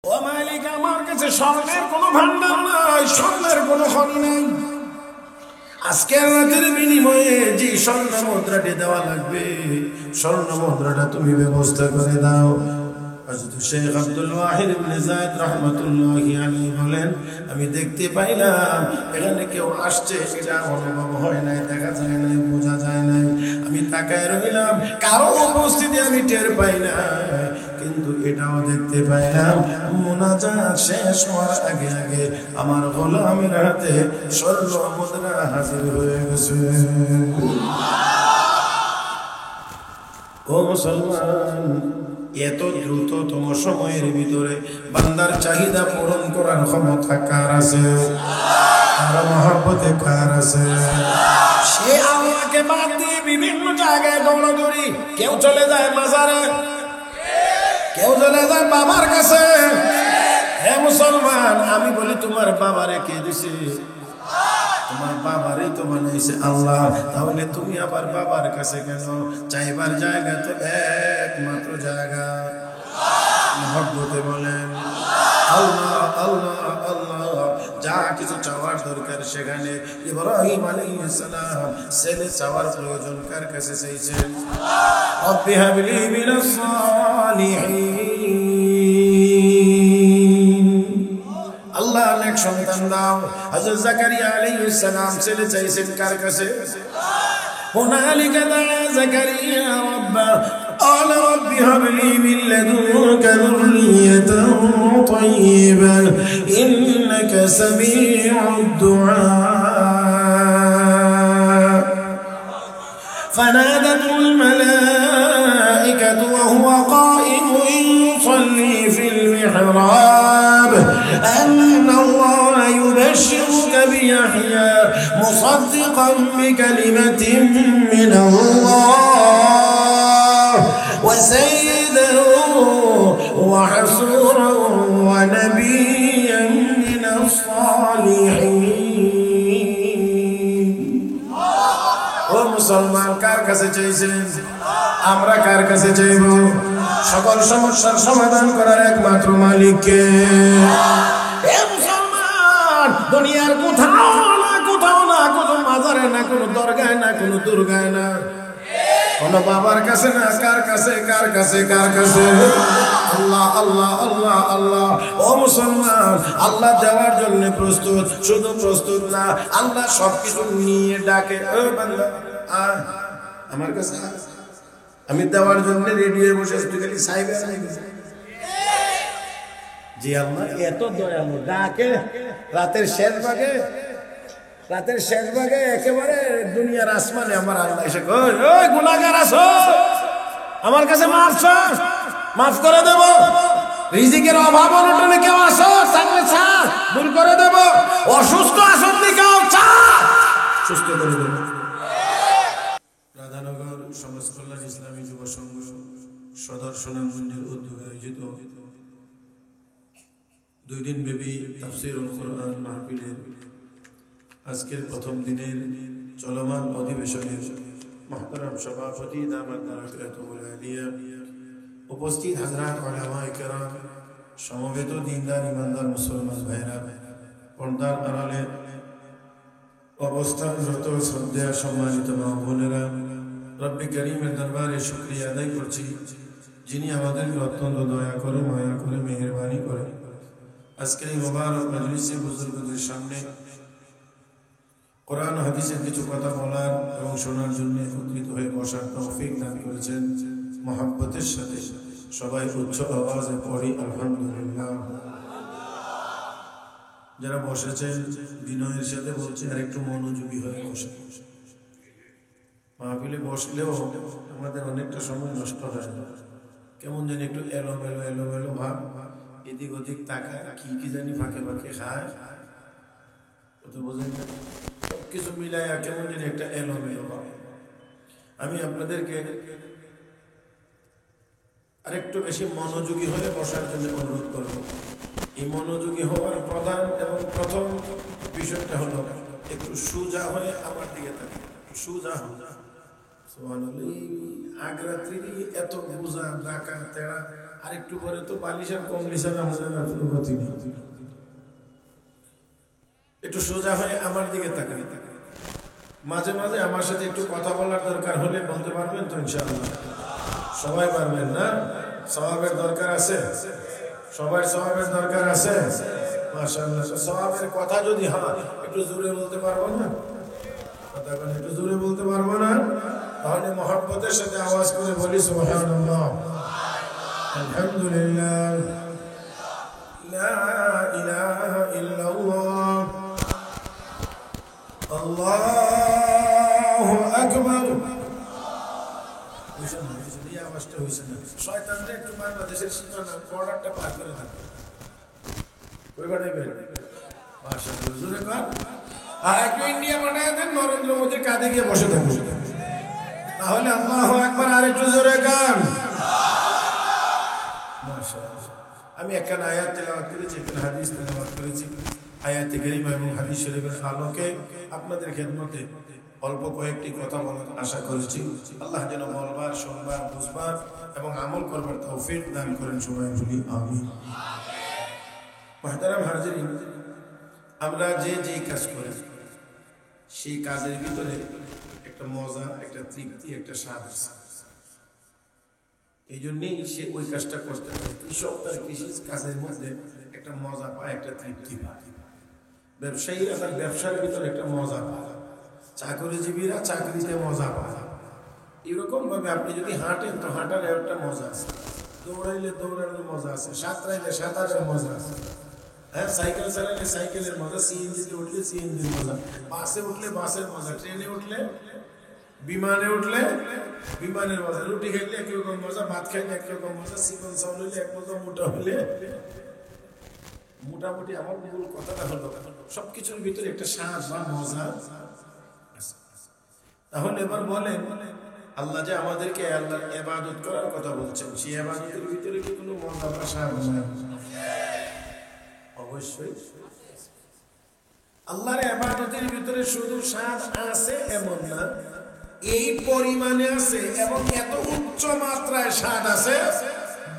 ও মালিক, আমার কাছে স্বর্ণের কোনো ভান্ডার নাই, স্বর্ণের কোনো খনি নাই। আজকের রাতের বিনিময়ে যে স্বর্ণ মুদ্রাটি দেওয়া লাগবে, স্বর্ণ মুদ্রাটা তুমি ব্যবস্থা করে দাও। হযরত শেখ আব্দুল ওয়াহিদ ইবনে যায়েদ রাহমাতুল্লাহি আলাইহি বলেন, আমি দেখতে পাইলাম এখানে কেউ আসছে, এটা অনুভব হয় নাই, দেখা যায় নাই, বোঝা যায় নাই। আমি তাকায় রইলাম, কারো উপস্থিতি আমি টের পাই না, কিন্তু এটাও দেখতে পাইলাম মুনাজাত শেষ হওয়ার আগে আগে আমার গোলামের হাতে স্বর্ণ মুদ্রা হাজির হয়ে গেছে। ও মুসলমান, এত দ্রুততম সময়ের ভিতরে বান্দার চাহিদা পূরণ করার ক্ষমতা কার আছে? আর মহব্বতে কার আছে? সে আল্লাহকে বাদ দিয়ে বিভিন্ন জায়গায় দৌড়াদৌড়ি, কেউ চলে যায় মাজারে, কেউ চলে যায় বাবার কাছে। হে মুসলমান, আমি বলি তোমার বাবারে কে দিছে? তোমার বাবারই তো বানাইছে আল্লাহ। তাহলে তুমি আবার বাবার কাছে কেন? চাইবার জায়গা তো একমাত্র জায়গা মহব্বতে বলেন আল্লাহ আল্লাহ আল্লাহ। যা কিছু চাওয়ার দরকার সেখানে ইব্রাহিম আলাইহিস সালাম ছেলে চাওয়ার প্রয়োজন কার কাছে চাইছেন? রব্বি হাবলি মিনাস সালিহিন, আল্লাহ অনেক সন্তান দাও। হযরত জাকারিয়া আলাইহিস সালাম ছেলে চাইছেন কার কাছে? হুনালিকা দাআ জাকারিয়া রাব্বা ক্বালা রব্বি হাবলি মিন লাদুনকা যুররিয়াতান তাইয়্যিবাতান ইন্নাকা সামিউদ দুআ। فنادته الملائكة وهو قائم يصلي في المحراب أن الله يبشرك بيحيى مصدقا بكلمة من الله وسيدا وحصورا ونبيا من الصالحين। মুসলমান, কার কাছে চাইছেন? আমরা কার কাছে চাইব? সকল সমস্যার সমাধান করার একমাত্র মালিককে। এ মুসলমান, দুনিয়ার কোথাও না কোথাও না, কোনো মাজারে না, কোনো দরগায় না, কোনো দুর্গায় না, কোনো বাবার কাছে না, কার কাছে? কার কাছে? কার কাছে? আল্লাহ আল্লাহ আল্লাহ আল্লাহ। ও মুসলমান, আল্লাহ দেওয়ার জন্য প্রস্তুত, শুধু প্রস্তুত না, আল্লাহ সবকিছু নিয়ে ডাকে, ও বান্দা আমার কাছে আমি দেওয়ার জন্য রেডি হয়ে বসে আছি, খালি চাইবে। জি আল্লাহ এত দয়ালু, ডাকে রাতের শেষ ভাগে, রাতের শেষ ভাগে একেবারে দুনিয়ার আসমানে আমার আল্লাহ এসে কই, ওই গুনাহগার আছো, আমার কাছে মাফ চাও, মাফ করে দেব। রিজিকের অভাব অনটনে কেউ আসো, থাকলে চা দূর করে দেব। অসুস্থ আছো, কেউ চা সুস্থ করে দেব। রাধানগর সমাজ কল্যাণ ইসলামী যুব সংঘ সদর সুনামগঞ্জের উদ্যোগে আয়োজিত 2 দিন ব্যাপী তাফসীরুল কুরআন মাহফিলের আজকের প্রথম দিনের চলমান অধিবেশনের মুহতারাম সভাপতি দামাত বারাকাতুহুল আলিয়া, উপস্থিত হযরত উলামায়ে কেরাম, সমবেত দ্বীনদার ইমানদার মুসলমান ভাইরা, পর্দার আড়ালে অবস্থানরত শ্রদ্ধেয় সম্মানিত মা বোনেরা, রব্বি কারীমের দরবারে শুকরিয়া আদায় করছি, যিনি আমাদেরকে অত্যন্ত দয়া করে, মায়া করে, মেহেরবানি করে আজকের এই মুবারক মজলিসে বুজুর্গদের সামনে কোরআন হাদিসের কিছু কথা বলার এবং শোনার জন্য একত্রিত হয়ে বসার তৌফিক দান করেছেন। মহব্বতের সাথে সবাই উচ্চ আওয়াজে পড়ি আলহামদুলিল্লাহ। যারা বসেছেন বিনয়ের সাথে বলছে আর একটু মনোযোগী হয়ে বসে। মাহফিলে বসলেও আমাদের অনেকটা সময় নষ্ট হয়, কেমন জানি একটু এলোমেলো এলোমেলো ভাব, এদিক ওদিক তাকায়, কি জানি ফাঁকে ফাঁকে খায়, কত বোঝেন না, সবকিছু মিলায় কেমন জানি একটা এলোমেলো ভাব। আমি আপনাদেরকে আরেকটু বেশি মনোযোগী হয়ে বসার জন্য অনুরোধ করব। এই মনোযোগী হওয়ার প্রধান এবং প্রথম বিষয়টা হলো একটু সোজা হয়ে আমার দিকে থাকে, সোজা হন। সুবহানাল্লাহ, আগ্রাত্রি এত বোঝা ডাকা তেড়া আর একটু পরে তো বালিশের কমলিশার আমাদের কোনো গতি নেই। একটু সোজা হয়ে আমার দিকে তাকাই। মাঝে মাঝে আমার সাথে একটু কথা বলার দরকার হলে বলতে পারবেন তো ইনশাআল্লাহ? সবাই পারবেন না? সওয়াবের দরকার আছে, সবাই সওয়াবের দরকার আছে। মাশাআল্লাহ, সওয়াবের কথা যদি হয় একটু জোরে বলতে পারবো না? কথা বলে একটু জোরে বলতে পারবো না? তাহলে মহব্বতের সাথে আওয়াজ করে বলি সুবহানাল্লাহ, আলহামদুলিল্লাহ, লা ইলাহা ইল্লাল্লাহ, আল্লাহু আকবার। এই আওয়াজটা হইছে না? শয়তানরা একটু বাংলাদেশের সীমানা বর্ডারটা পার করে থাকে। কই বানাইবেন? মাশাআল্লাহ, জোরে কর। আর একটু ইন্ডিয়া বানায় দেন, নরেন্দ্র মোদীর কাঁধে গিয়ে বসে থাকুন। তাহলে আল্লাহু আকবার আর একটু জোরে গান। মাশাআল্লাহ। আমি একখানা আয়াত তেলাওয়াত করেছি, একখানা হাদিস তেলাওয়াত করেছি। আয়াতে কারিমা এবং হাদিস শরীফের আলোকে আপনাদের খেদমতে অল্প কয়েকটি কথা বলার আশা করেছি। আল্লাহ যেন বলবার, শুনবার, বুঝবার এবং আমল করবার তৌফিক দান করেন। সবাই বলি আমিন। মুহতারাম হাজিরিন, আমরা যে যে কাজ করি সেই কাজের ভিতরে একটা মজা, একটা তৃপ্তি, একটা স্বাদ আছে। এই জন্যই সে ওই কাজটা করতে পারে। কৃষক তার কৃষি কাজের মধ্যে একটা মজা পায়, একটা তৃপ্তি পায়। ব্যবসায়ীরা তার ব্যবসার ভিতরে একটা মজা পায়, চাকরিজীবীরা চাকরিতে মজা পায়। এরকম ভাবে আপনি যদি হাঁটেন তো হাঁটার একটা মজা আছে, দৌড়াইলে দৌড়ানোর মজা আছে, সাঁতরাইলে সাঁতারের মজা আছে, হ্যাঁ, সাইকেল চালাইলে সাইকেলের মজা, সিএনজিতে উঠলে সিএনজির মজা, বাসে উঠলে বাসের মজা, ট্রেনে উঠলে, বিমানে উঠলে বিমানের মজা, রুটি খাইলে একরকম মজা, ভাত খাইলে একরকম মজা, চিকন চাউল হইলে এক মজা, মোটা হইলে মোটামুটি। আমার মূল কথাটা হলো সবকিছুর ভিতরে একটা স্বাদ বা মজা আছে। তাহলে এবার বলেন, আল্লাহ যে আমাদেরকে আল্লাহর ইবাদত করার কথা বলছেন, সেই ইবাদতের ভিতরে কি কোনো মজা বা স্বাদ আছে? অবশ্যই। আল্লাহর ইবাদতের ভিতরে শুধু স্বাদ আছে এমন না, এই পরিমাণে আছে এবং এত উচ্চ মাত্রায় স্বাদ আছে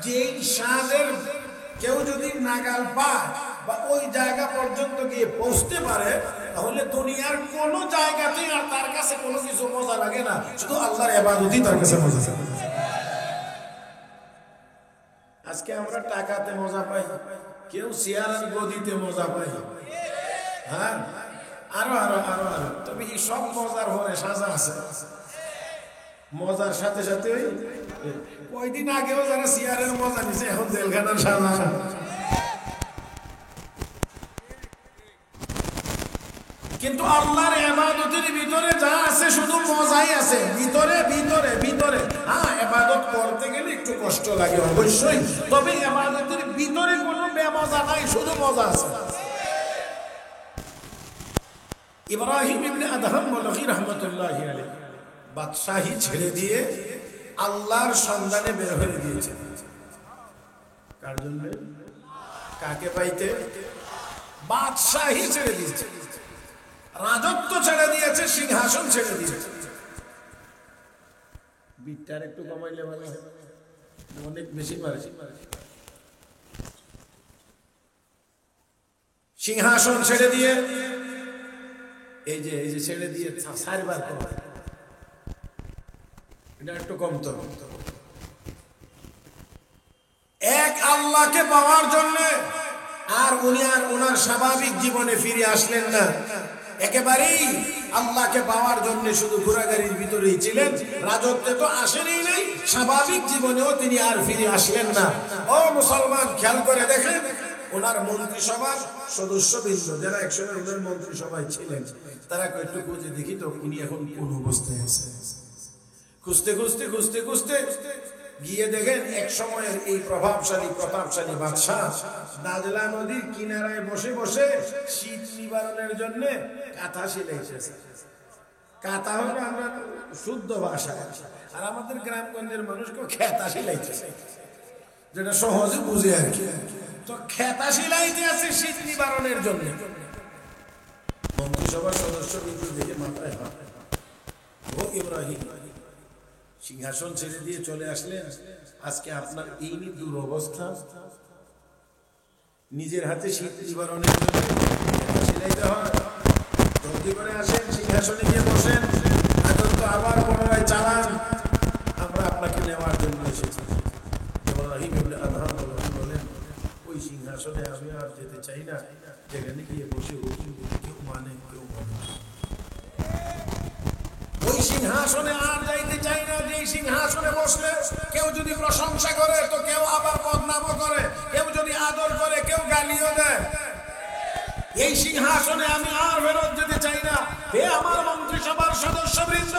যেই স্বাদের কেউ যদি নাগাল পায় বা ওই জায়গা পর্যন্ত গিয়ে পৌঁছতে পারে, তাহলে দুনিয়ার কোন জায়গাতেই আর তার কাছে কোনো কিছু মজা লাগে না, শুধু আল্লাহর ইবাদতই তার কাছে মজা। আজকে আমরা টাকাতে মজা পাই, কেউ চেয়ার আর গদিতে মজা পাই, হ্যাঁ, আরো আরো আরো আরো। তবে এই সব মজার হরে সাজা আছে। মজার সাথে সাথে কয়দিন আগেও যারা চেয়ারের মজা নিছে এখন জেলখানার সাজা। কিন্তু আল্লাহর ইবাদতের ভিতরে যা আছে শুধু মজাই আছে, ভিতরে ভিতরে ভিতরে। হ্যাঁ, ইবাদত করতে গেলে একটু কষ্ট লাগে অবশ্যই, তবে ইবাদতের ভিতরে কোনো বেমজা নাই, শুধু মজা আছে। ইব্রাহিম ইবনে আদহাম বলখী রাহমাতুল্লাহি আলাইহি বাদশাহী ছেড়ে দিয়ে আল্লাহর সন্ধানে বের হয়ে গিয়েছে। কার জন্য? কাকে পাইতে? বাদশাহী ছেড়ে দিয়েছে, রাজত্ব ছেড়ে দিয়েছে, সিংহাসন ছেড়ে দিয়েছে। বিটটার একটু কমাইলে ভালো হয়, অনেক বেশি মারে। সিংহাসন ছেড়ে দিয়ে এই যে ছেড়ে দিয়ে সারবার কর, এটা একটু কম তো। এক আল্লাহকে পাওয়ার জন্য আর উনি আর ওনার স্বাভাবিক জীবনে ফিরে আসলেন না, একেবারেই আল্লাহকে পাওয়ার জন্য শুধু ঘোরাঘুরির ভিতরেই ছিলেন, রাজত্বে তো আসেনই নাই, স্বাভাবিক জীবনেও তিনি আর ফিরে আসলেন না। ও মুসলমান, খেয়াল করে দেখেন, ওনার মন্ত্রিসভার সদস্যবৃন্দ যারা একসময় ওনার মন্ত্রিসভায় ছিলেন, তারা একটু খুঁজে দেখি তো উনি এখন কোন অবস্থায় আছে। খুঁজতে খুঁজতে খুঁজতে খুঁজতে গিয়ে দেখেন এক সময়ের এই প্রভাবশালী প্রতাপশালী বাদশাহ নাজলা নদীর কিনারায় বসে বসে শীত নিবারণের জন্য কাঁথা সেলাইতেছে। কাঁথা হলো আমরা শুদ্ধ ভাষা, আর আমাদের গ্রামগঞ্জের মানুষকেও খেতা সেলাইতেছে, যেটা সহজে বুঝে আর কি। তো খেতা সেলাইতে আছে শীত নিবারণের জন্য। মন্ত্রিসভার সদস্য কিন্তু দেখে মাথায় হাত, ও ইব্রাহিম, সিংহাসন ছেড়ে দিয়ে চলে আসলেন, আজকে আপনার এই দুরবস্থা। নিজের হাতে শীত নিবারণের জন্য সিলাইতে হয়, জলদি করে আসেন, সিংহাসনে গিয়ে বসেন, এখন তো আবার পুনরায় চালান। আমরা আপনাকে নেওয়ার জন্য এসেছি। ইব্রাহিম ইবনে আদহাম বলেন, ওই সিংহাসনে আমি আর যেতে চাই না, যেখানে গিয়ে বসে কেউ মানে কেউ মানে। ওই সিংহাসনে আর যাইতে চাই না, যে সিংহাসনে বসলে কেউ যদি প্রশংসা করে তো কেউ আবার বদনামও করে, কেউ যদি আদর করে কেউ গালিও দেয়। এই সিংহাসনে আমি আর ফেরত যেতে চাই না। হে আমার মন্ত্রিসভার সদস্যবৃন্দ,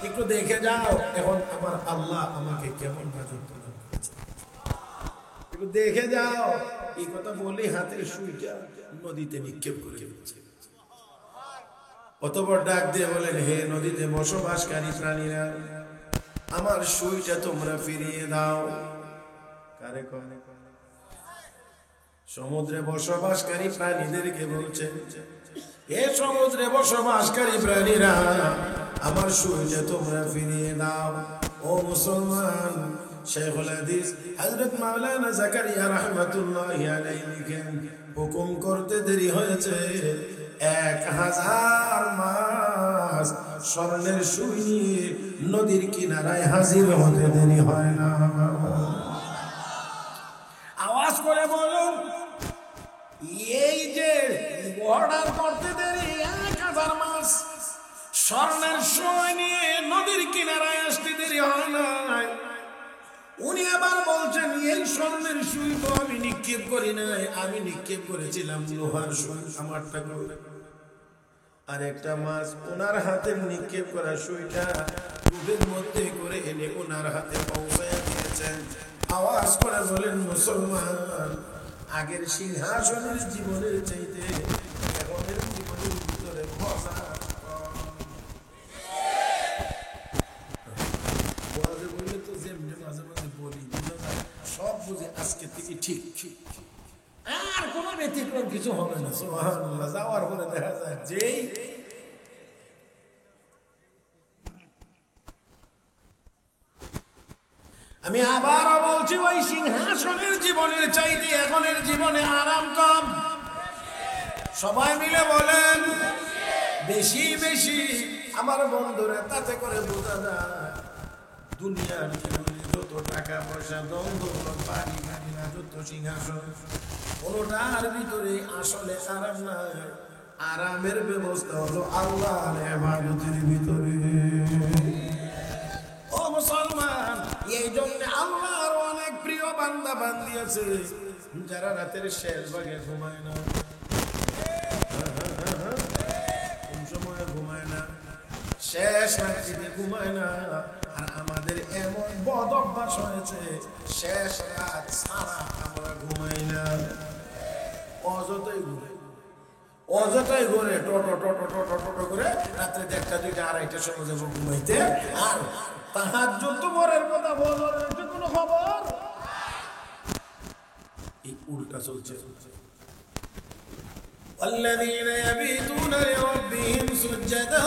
একটু দেখে যাও এখন আমার আল্লাহ আমাকে কেমন রাজত্ব করেছে, একটু দেখে যাও। এই কথা বলে হাতের সুইটা নদীতে নিক্ষেপ করে দিচ্ছে। অতঃপর ডাক দিয়ে বলেন, হে নদীতে বসবাসকারী প্রাণীরা, আমার সুইটা তোমরা ফিরিয়ে দাও। কারে কনে? সমুদ্রে বসবাসকারী প্রাণীদেরকে বলছেন, হে সমুদ্রে বসবাসকারী প্রাণীরা, আমার সুইটা তোমরা ফিরিয়ে দাও। ও মুসলমান, শেখুল হাদিস হযরত মাওলানা জাকারিয়া রাহমাতুল্লাহি আলাইহি লিখেন, হুকুম করতে দেরি হয়েছে 1000 মাস স্বর্ণের সুই নিয়ে নদীর কিনারায় হাজির হতে দেরি হয় না। আওয়াজ করে বলুন, এই যে অর্ডার করতে দেরি 1000 মাস, স্বর্ণের সুই নিয়ে নদীর কিনারায় আসতে দেরি হয় না। উনি আবার বলছেন, এই স্বর্ণের সুই তো আমি নিক্ষেপ করি নাই, আমি নিক্ষেপ করেছিলাম লোহার সুই, আমারটা করে। আর একটা মাছ ওনার হাতে নিক্ষেপ করা সুইটা দুধের মধ্যে করে এনে ওনার হাতে পৌঁছায় দিয়েছেন। আওয়াজ করে বলেন, মুসলমান, আগের সিংহাসনের জীবনের চাইতে এখনের জীবনের ভিতরে মজা বলে তো যেমনি মাঝে মাঝে বলি, সব বুঝে আজকে থেকে ঠিক আর কোন ব্যতিক্রম কিছু হবে না। সুবহানাল্লাহ, যাওয়ার পরে দেখা যায় যেই আমি আবারও বলছি, ওই সিংহাসনের জীবনের চাইতে এখনের জীবনে আরাম কম। সবাই মিলে বলেন বেশি বেশি। আমার বন্ধুরা, তাতে করে বোঝা যায় দুনিয়ার জীবনে যত টাকা পয়সা, দ্বন্দ্ব, বাড়ি গাড়ি না, যত সিংহাসন, কোনটার ভিতরে আসলে আরাম নাই। আরামের ব্যবস্থা হলো আল্লাহর ইবাদতের ভিতরে। ও মুসলমান, এই জন্য আল্লাহর অনেক প্রিয় বান্দা বান্দি আছে যারা রাতের শেষ ভাগে ঘুমায় না, কোন সময় ঘুমায় না, শেষ রাত্রিতে ঘুমায় না। আর আমাদের এমন বদ অভ্যাস হয়েছে, শেষ রাত সারা আমরা ঘুমাই না, অযথাই ঘুরে অযথাই ঘুরে টোটো টোটো টোটো টোটো করে রাত্রে 1টা 2টা 2:30টার সময় যাবো ঘুমাইতে। আর তাহাজ্জুদ তো পরের কথা, বলার কোনো খবর, এই উল্টা চলছে। والذين يبيتون لربهم سجدا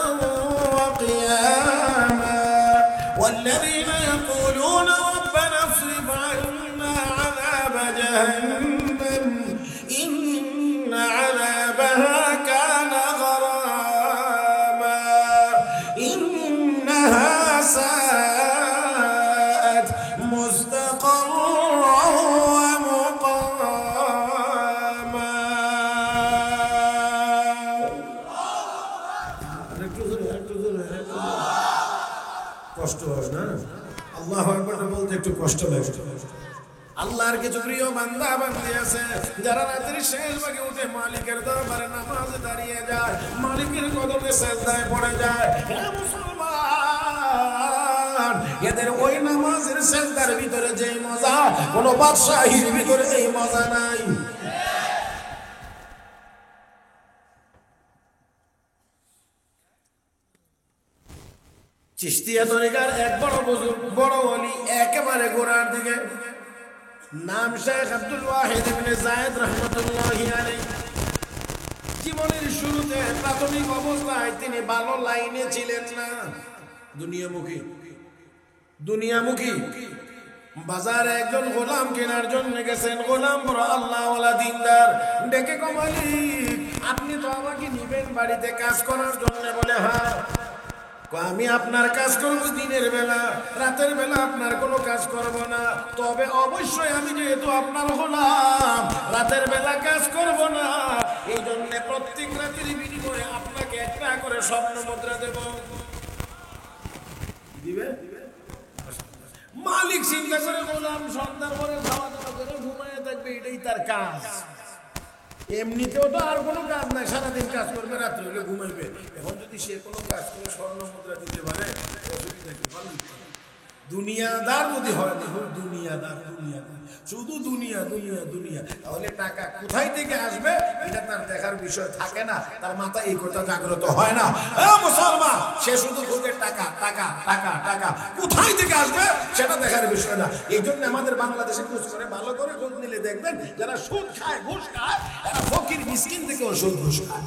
وقياما والذين يقولون ربنا اصرف عنا عذاب جهنم إن عذابها كان غراما إنها ساءت مستقرا ومقاما. কষ্ট হয় না? আল্লাহু আকবার বলতে একটু কষ্ট লাগে। আল্লাহর কিছু প্রিয় বান্দা বান্দি আছে যারা রাতের শেষ ভাগে উঠে মালিকের দরবারে নামাজে দাঁড়িয়ে যায়, মালিকের কদমে সিজদায় পড়ে যায়। হে মুসলমান, এদের ওই নামাজের সিজদার ভিতরে যে মজা, কোন বাদশাহীর ভিতরে এই মজা নাই। চিশতিয়া তরিকার এক বড় বুজুর্গ, বড় ওলি, একেবারে গোড়ার দিকে, নাম শেখ আব্দুল ওয়াহিদ ইবনে যায়েদ রাহমাতুল্লাহি আলাইহি। জীবনের শুরুতে প্রাথমিক অবস্থায় তিনি ভালো লাইনে ছিলেন না, দুনিয়ামুখী। দুনিয়ামুখী। বাজারে একজন গোলাম কেনার জন্য গেছেন, গোলাম বড় আল্লাহওয়ালা দিনদার, ডেকে কো মালিক আপনি তো আমাকে নিবেন বাড়িতে কাজ করার জন্য? বলে হ্যাঁ। আমি আপনার কাজ করব দিনের বেলা, রাতের বেলা আপনার কোনো কাজ করব না, তবে অবশ্যই আমি যেহেতু আপনার গোলাম রাতের বেলা কাজ করব না, এই জন্য প্রত্যেক রাতের বিনিময়ে আপনাকে একটা করে স্বর্ণ মুদ্রা দেব। দিবে? মালিক চিন্তা করে গোলাম সন্ধ্যার পরে খাওয়া দাওয়া করে ঘুমায় থাকবে, এটাই তার কাজ। এমনিতেও তো আর কোনো কাজ নাই, সারাদিন কাজ করবে, রাত্রে হলে ঘুমাইবে। এখন যদি সে কোনো কাজ করে স্বর্ণ মুদ্রা দিতে পারে, দুনিয়াদার যদি হয়, দুনিয়াদার দুনিয়াদার শুধু দুনিয়া দুনিয়া দুনিয়া, তাহলে টাকা কোথায় থেকে আসবে এটা তার দেখার বিষয় থাকে না, তার মাথায় এই কথা জাগ্রত হয় না। মুসলমান সে শুধু খোঁজে টাকা টাকা টাকা টাকা, কোথায় থেকে আসবে সেটা দেখার বিষয় না। এই জন্য আমাদের বাংলাদেশে খোঁজ করে ভালো করে খোঁজ নিলে দেখবেন যারা সুদ খায় ঘুষ খায় তারা ফকির মিসকিন থেকে ওষুধ ঘুষ খায়।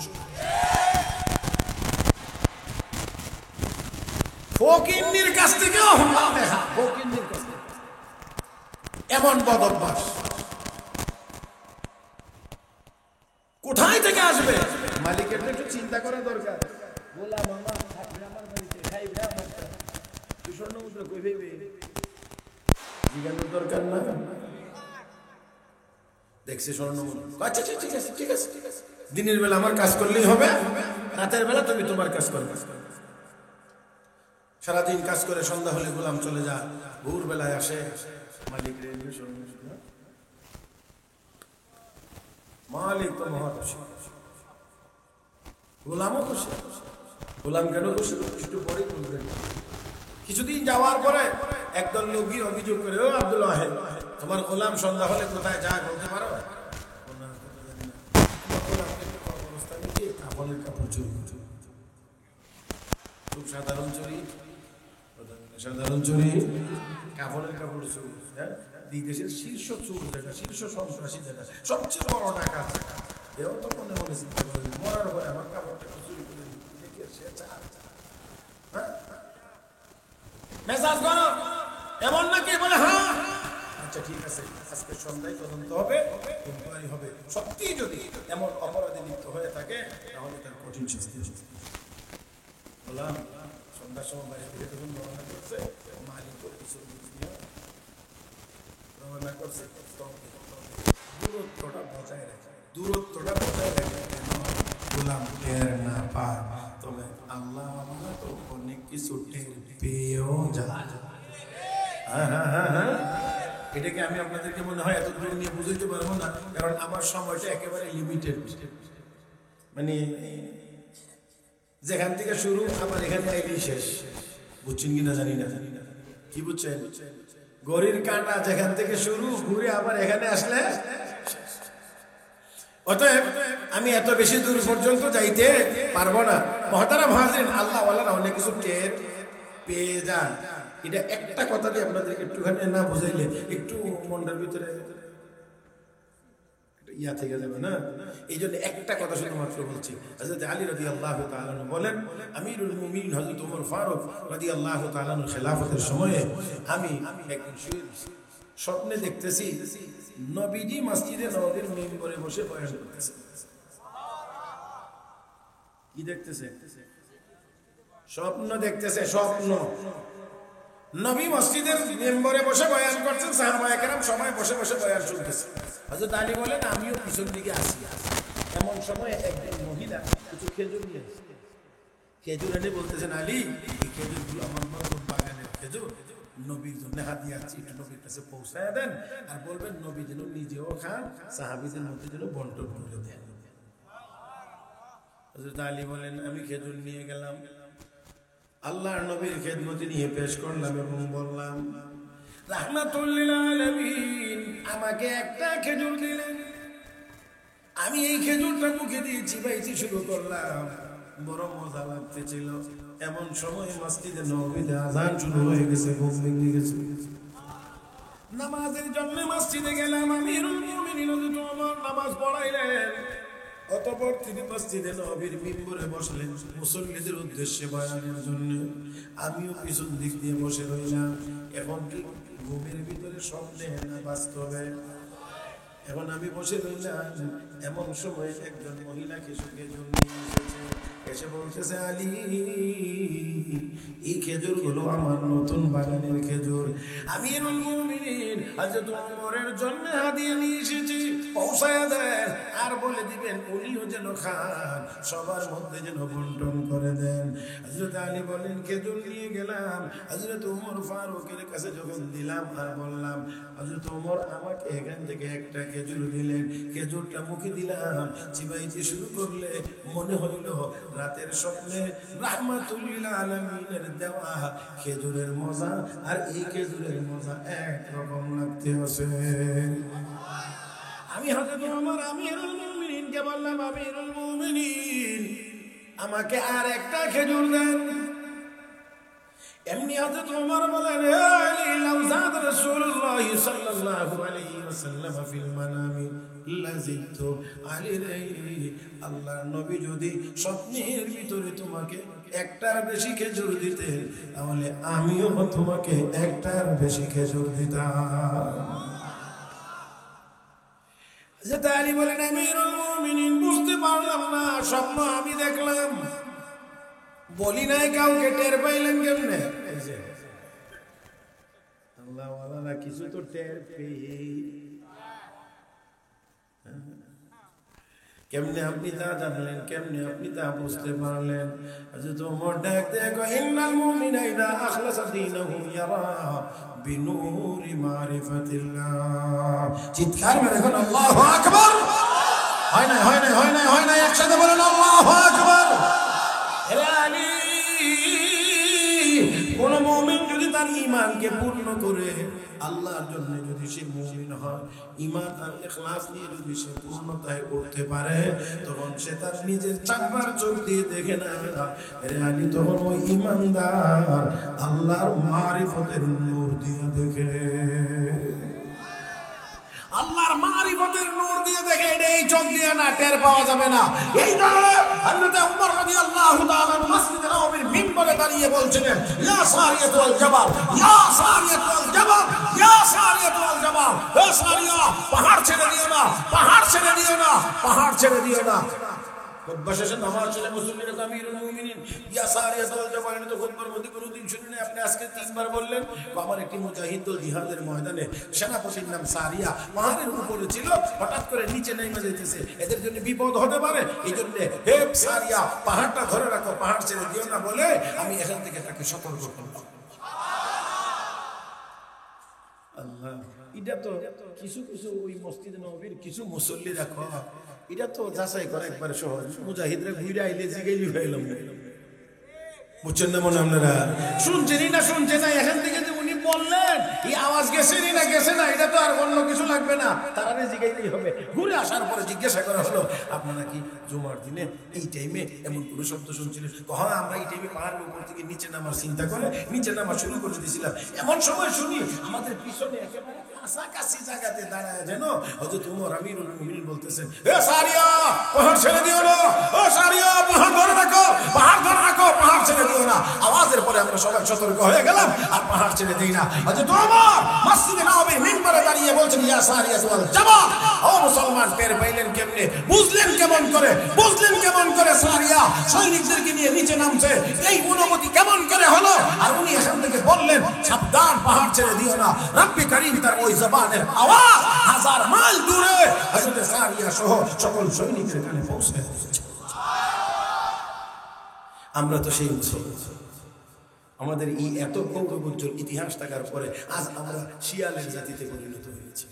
ফকিন্নির কাছ থেকে দেখা, ফকিন্নির কাছ থেকে এমন বদ অভ্যাস কোথায় থেকে আসবে? মালিকের একটু চিন্তা করা দরকার। বললাম আমার থাকবে আমার বাড়িতে, খাইবে আমার, স্বর্ণ মুদ্রা কই পাইবে জিজ্ঞাসার দরকার না। দেখছে স্বর্ণ মুদ্রা, আচ্ছা ঠিক আছে ঠিক আছে ঠিক আছে, দিনের বেলা আমার কাজ করলেই হবে, রাতের বেলা তুমি তোমার কাজ করবে। সারাদিন কাজ করে সন্ধ্যা হলে গোলাম চলে যা, ভোর বেলায় আসে, মালিক মালিক তো মহা খুশি, গোলামও খুশি। গোলাম কেন খুশি একটু পরে বলবেন। কিছুদিন যাওয়ার পরে একদল লোক গিয়ে অভিযোগ করে, ও আব্দুল ওয়াহেদ তোমার গোলাম সন্ধ্যা হলে কোথায় যায় বলতে পারো? কাপড়ের কাপড় চুরি, খুব সাধারণ চুরি, সাধারণ চুরি, কাপড়ের কাপড় চুরি। হ্যাঁ, এই দেশের শীর্ষ চুর যেটা, শীর্ষ সন্ত্রাসী যেটা, সবচেয়ে বড় টাকা, এও তো মনে মনে চিন্তা করে মরার পরে আমার কাপড়টা চুরি করে দেখে সে মেজাজ গরম এমন নাকি? বলে হ্যাঁ, আচ্ছা ঠিক আছে, আজকে সন্ধ্যায় তদন্ত হবে, ইনকোয়ারি হবে, সত্যি যদি এমন অপরাধে লিপ্ত হয়ে থাকে তাহলে তার কঠিন শাস্তি হবে। বললাম সন্ধ্যার সময় বাড়ি থেকে যখন রওনা করছে, মালিক কিছু রওনা করছে, দূরত্বটা বজায় রাখে, দূরত্বটা বজায় রাখে কেন? গোলাম টের না পায়, তবে আল্লাহ তো অনেক কিছু টের পেয়েও যায়। এটাকে আমি আপনাদেরকে মনে হয় এত দূর নিয়ে বুঝাইতে পারবো না, কারণ আমার সময়টা একেবারে লিমিটেড। মানে যেখান থেকে শুরু আবার এখানে আইলেই শেষ, বুঝছেন কিনা জানি না, কি বুঝছেন? ঘড়ির কাঁটা যেখান থেকে শুরু ঘুরে আবার এখানে আসলে, অতএব আমি এত বেশি দূর পর্যন্ত যাইতে পারবো না। মহতারাম হাজরিন, আল্লাহ ওয়ালারা অনেক কিছু টের পেয়ে যান। এটা একটা কথা দিয়ে আপনাদেরকে একটুখানি না বুঝাইলে একটু মনটার ভিতরে ইয়া থেকে যাবে না, এই জন্য একটা কথা শুধুমাত্র বলছি। হযরত আলী রাদিয়াল্লাহু তাআলা আনহু বলেন, আমিরুল মুমিনিন হযরত ওমর ফারুক রাদিয়াল্লাহু তাআলা আনহু খেলাফতের সময়ে আমি একদিন স্বপ্নে দেখতেছি নবীজি মসজিদে নববীর মিম্বরে বসে বয়ান করতেছে। কি দেখতেছে? স্বপ্ন দেখতেছে, স্বপ্ন। নবী মসজিদের মিম্বরে বসে বয়ান করছেন, সাহাবায়ে কেরাম সবাই বসে বসে বয়ান শুনতেছে। হযরত আলী বলেন আমিও পিছন দিকে আসি। এমন সময় একজন মহিলা কিছু খেজুর নিয়ে আসে, খেজুর এনে বলতেছেন, আলী এই খেজুরগুলো আমার নতুন বাগানের খেজুর, নবীর জন্য হাদিয়া আছে, একটু নবীর কাছে পৌঁছায় দেন, আর বলবেন নবী যেন নিজেও খান, সাহাবীদের মধ্যে যেন বন্টন করে দেন। হযরত আলী বলেন আমি খেজুর নিয়ে গেলাম, আল্লাহর নবীর খেদমতে নিয়ে পেশ করলাম এবং বললাম, রাহমাতুল লিল আলামিন আমাকে একটা খেজুর দিলেন। আমি এই খেজুরটা মুখে দিয়ে চিবাইতে শুরু করলাম, বড় মজা লাগতেছিল। এমন সময় মসজিদে নববীতে আযান শুরু হয়ে গেছে, ঘুম ভেঙে গেছে। নামাজের জন্য মসজিদে গেলাম, আমিরুল মুমিনিন হযরত ওমর নামাজ পড়াইলেন। অতঃপর তিনি মসজিদে নববীর মিম্বরে বসলেন মুসল্লিদের উদ্দেশ্যে বয়ানের জন্য। আমিও পিছন দিক দিয়ে বসে রইলাম। এখন কি ঘুমের ভিতরে স্বপ্নে না বাস্তবে? এখন আমি বসে রইলাম, এমন সময় একজন মহিলা খেজুর নিয়ে এসেছে। এসে বলতেছে, আলী, এই খেজুরগুলো আমার নতুন বাগানের খেজুর। আমিরুল মুমিনিন হযরত ওমরের জন্য হাদিয়া নিয়ে এসেছি, পৌঁছায়া দেন আর বলে দিবেন উনিও যেন খান, সবার মধ্যে যেন বন্টন করে দেন। হযরত আলী বলেন, খেজুর নিয়ে গেলাম। হযরত ওমর ফারুকের কাছে যখন দিলাম আর বললাম, হযরত ওমর আমাকে এখান থেকে একটা খেজুর দিলেন। খেজুরটা মুখে দিলাম, চিবাইতে শুরু করলে মনে হইল রাতের স্বপ্নে রাহমাতুল লিল আলামিনের দেওয়া খেজুরের মজা আর এই খেজুরের মজা একরকম লাগতে আছে। আমি হযরত ওমর আমিরুল মুমিনিনকে বললাম, আমিরুল মুমিনিন, আমাকে আর একটা খেজুর দেন। এমনি হযরত ওমর বলেন, আলী, লাউ যাদ রাসূলুল্লাহ সাল্লাল্লাহু আলাইহি ওয়াসাল্লাম ফিল মানামি লাযিদতু। আলী রে, আল্লাহর নবী যদি স্বপ্নের ভিতরে তোমাকে একটার বেশি খেজুর দিতেন, তাহলে আমিও তোমাকে একটার বেশি খেজুর দিতাম। হযরত আলী বলেন, আমিরুল মুমিনিন, বুঝতে পারলাম না, স্বপ্ন আমি দেখলাম, বলি নাই কাউকে, টের পাইলেন কেমনে? আল্লাহ ওয়ালারা কিছু তো টের পেয়ে, কেমনে আপনি তা জানলেন, কেমনে আপনি তা বুঝতে পারলেন? হযরত ওমর ডাক দেখো, ইন্নাল মুমিনা ইযা আখলাসা দীনহু ইয়ারা বিনূরি মারিফাতিল্লাহ। চিৎকার মেরে বলুন আল্লাহু আকবার। হয় না, হয় না, হয় না, হয় না, একসাথে বলেন আল্লাহু আকবার। হে আলী, কোন মুমিন যদি তার ঈমানকে পূর্ণ করে আল্লাহর জন্য যদি সে মুমিন হয়, ঈমান আর ইখলাস নিয়ে যদি সে পূর্ণতায় করতে পারে, তখন সে তার নিজের চাকমার চোখ দিয়ে দেখে না, হে আলী, তখন ওই ঈমানদার আল্লাহর মারিফতের নূর দিয়ে দেখে, আল্লাহর মারিফতের নূর দিয়ে দেখে। এই চোখ দিয়ে না, টের পাওয়া যাবে না। এই কারণে হযরত ওমর রাদিয়াল্লাহু তাআলা মসজিদে নববীর মিম্বরে দাঁড়িয়ে বলছিলেন, ইয়া সারিয়াতুল জাবাল, ইয়া সারিয়াতুল জাবাল, ইয়া সারিয়াতুল জাবাল, হে সারিয়া, পাহাড় ছেড়ে দিও না, পাহাড় ছেড়ে দিও না, পাহাড় ছেড়ে দিও না। খুতবা নামাজ ছেড়ে মুসল্লিরা আমিরুল মুমিনিন ইয়া সারিয়াতুল জাবাল তো খুতবার মধ্যে কোনোদিন শুনি না, আপনি আজকে তিনবার বললেন। আমার একটি মুজাহিদ দল জিহাদের ময়দানে সেনাপতির নাম সারিয়া পাহাড়ের উপরে ছিল, হঠাৎ করে নিচে নেমে যেতেছে, এদের জন্য বিপদ হতে পারে, এই জন্য হে সারিয়া, পাহাড়টা ধরে রাখো, পাহাড় ছেড়ে দিও না বলে আমি এখান থেকে তাকে সতর্ক করলাম। আল্লাহ, এটা তো কিছু কিছু ওই মসজিদে নববীর কিছু মুসল্লি রাখো, এটা তো যাচাই করা একবারে সহজ। মুজাহিদরা ঘুরে আইলে জিগাইলি হইলাম, বুঝছেন না? মনে আপনারা শুনছেনই না, শুনছেন না, এখান থেকে যে উনি বললেন এই আওয়াজ গেছেনই না গেছে না, এটা তো আর অন্য কিছু লাগবে না, তারা জিগাইতেই হবে। ঘুরে আসার পরে জিজ্ঞাসা করা হলো, আপনারা কি জুমার দিনে এই টাইমে এমন কোনো শব্দ শুনছিলেন? হ্যাঁ, আমরা এই টাইমে পাহাড়ের উপর থেকে নিচে নামার চিন্তা করে নিচে নামা শুরু করে দিয়েছিলাম। এমন সময় শুনি আমাদের পিছনে একেবারে কাছাকাছি জায়গাতে দাঁড়ায় যেন হযরত ওমর আমিরুল মুমিনিন বলতেছেন, হে সারিয়া, পাহাড় ছেড়ে দিও না, ও সারিয়া, পাহাড় ধরে রাখো, পাহাড় ধরে রাখো, পাহাড় ছেড়ে দিও না। আওয়াজের পরে আমরা সবাই সতর্ক হয়ে গেলাম আর পাহাড় ছেড়ে দিই না। হযরত ওমর মসজিদে নববীর মিম্বরে দাঁড়িয়ে বলছেন, ইয়া সারিয়াতুল জাবাল। ও মুসলমান, টের পাইলেন কেমনে, বুঝলেন কেমন করে, বুঝলেন কেমন করে? সারিয়া সৈনিকদেরকে নিয়ে নিচে নামছে, এই অনুমতি কেমন করে হলো? আর উনি এখান থেকে বললেন, সাবধান, পাহাড় ছেড়ে দিও না। রব্বি কারীম তার ওই জবানের আওয়াজ 1000 মাইল দূরে হযরত সারিয়া সহ সকল সৈনিকদের কানে পৌঁছে দিয়েছে। আমরা তো সেই মুসলমান, আমাদের এই এত গৌরবোজ্জ্বল ইতিহাস থাকার পরে আজ আমরা শিয়ালের জাতিতে পরিণত হয়েছি।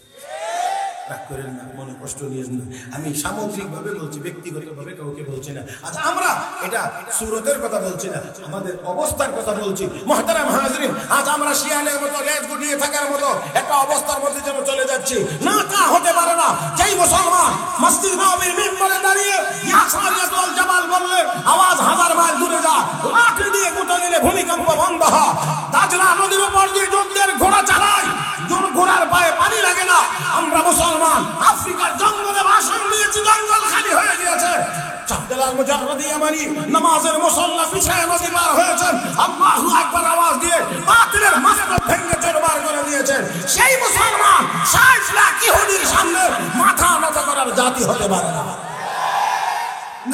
রাগ করেন না, মনে কষ্ট নিয়েন না, আমি সামগ্রিকভাবে বলছি, ব্যক্তিগতভাবে কাউকে বলছি না। আজ আমরা এটা সুরতের কথা বলছি না, আমাদের অবস্থার কথা বলছি। মুহতারাম হাজরিন, আজ আমরা শিয়ালের মতো লেজ গুটিয়ে থাকার মতো একটা অবস্থার মধ্যে যেন চলে যাচ্ছি। না, তা হতে পারে না। যেই মুসলমান মসজিদ নববীর মিম্বরে দাঁড়িয়ে ইয়া সারিয়াতুল জাবাল বললে আওয়াজ 1000 মাইল দূরে যা, লাঠি দিয়ে গুঁতো দিলে ভূমিকম্প বন্ধ হয়। দাজলা নদীর উপর দিয়ে যুদ্ধের ঘোড়া চালায়, ঘোড়ার পায়ে পানি লাগে না। আমরা মুসলমান আফ্রিকার জঙ্গলে ভাষণ দিয়েছি, জঙ্গল খালি হয়ে গিয়েছে। বিলাল মুজাররদি ইয়ামানি নামাজের মুসাল্লা পিছায় নদী পার হয়েছেন, আল্লাহু আকবার আওয়াজ দিয়ে বাতিলের মাসনদ ভেঙে চুরমার করে দিয়েছেন। সেই মুসলমান ৬০ লাখ ইহুদির সামনে মাথা নত করার জাতি হতে পারে না।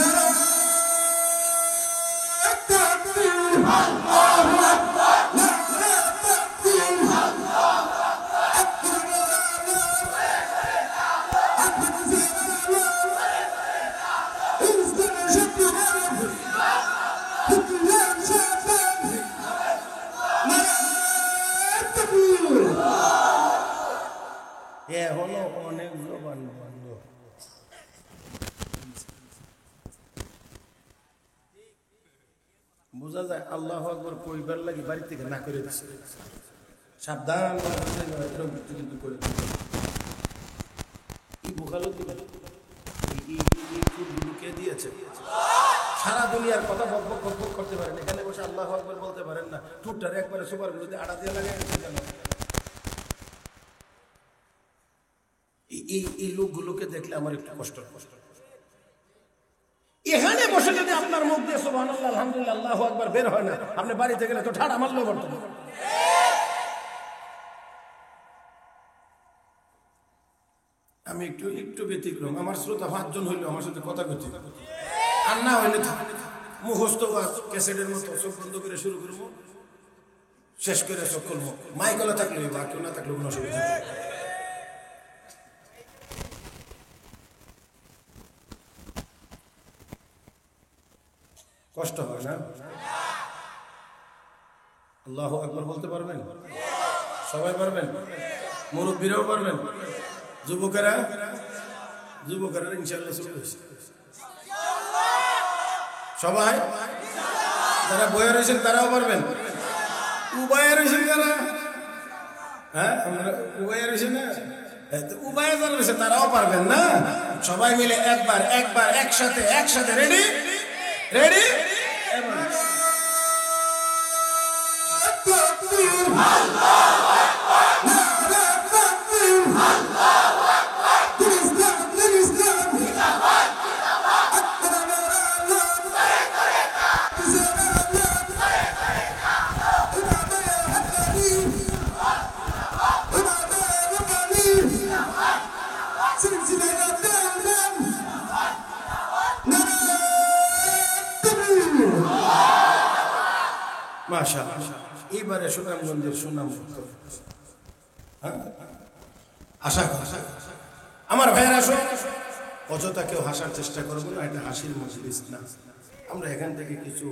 আল্লাহু আকবার। হলো অনেক বোঝা যায় আল্লাহু আকবার কইবার লাগি বাড়ি থেকে না করে দিচ্ছে, সাবধান কিন্তু করে কে দিয়েছে। সারা দুনিয়ার কথা বকবক করতে পারেন, এখানে বসে আল্লাহু আকবার বলতে পারেন না, টুকটারে একবারে সুপার গুলোতে আড়া দিয়ে লাগাই কেন? এই লোকগুলোকে দেখলে আমার একটু কষ্ট। এখানে বসে যদি আপনার মুখ দিয়ে সুবহানাল্লাহ আলহামদুলিল্লাহ আল্লাহু আকবার বের হয় না, আপনি বাড়িতে গেলে তো ঠাড়া মারলো বর্তমান। আমি একটু ব্যতিক্রম, আমার শ্রোতা ৫ জন হইলো আমার সাথে কথা কইতে, আর না হইলে মুখস্থ ক্যাসেটের মতো চোখ বন্ধ করে শুরু করবো, শেষ করে চোখ খুলবো। মাইকলা থাকলে বা কেউ না থাকলে কোনো অসুবিধা নেই। কষ্ট হয় না? আল্লাহু আকবার বলতে পারবেন? সবাই পারবেন? মুরব্বীরাও পারবেন? যুবকেরা ইনশাআল্লাহ চলে আসে সবাই। যারা বয়ে রয়েছেন তারাও পারবেন? উবায়ে রয়েছেন যারা, হ্যাঁ আমরা উবায়ে রয়েছি না, উবায়ে যারা রয়েছে তারাও পারবেন না? সবাই মিলে একবার একসাথে রেডি রেডি। মাশাআল্লাহ, এবারে সুনামগঞ্জের সুনাম আশা করি আমার ভাইয়েরা আসো, অযথা কেউ হাসার চেষ্টা করবো না, এটা হাসির মজলিস না। আমরা এখান থেকে কিছু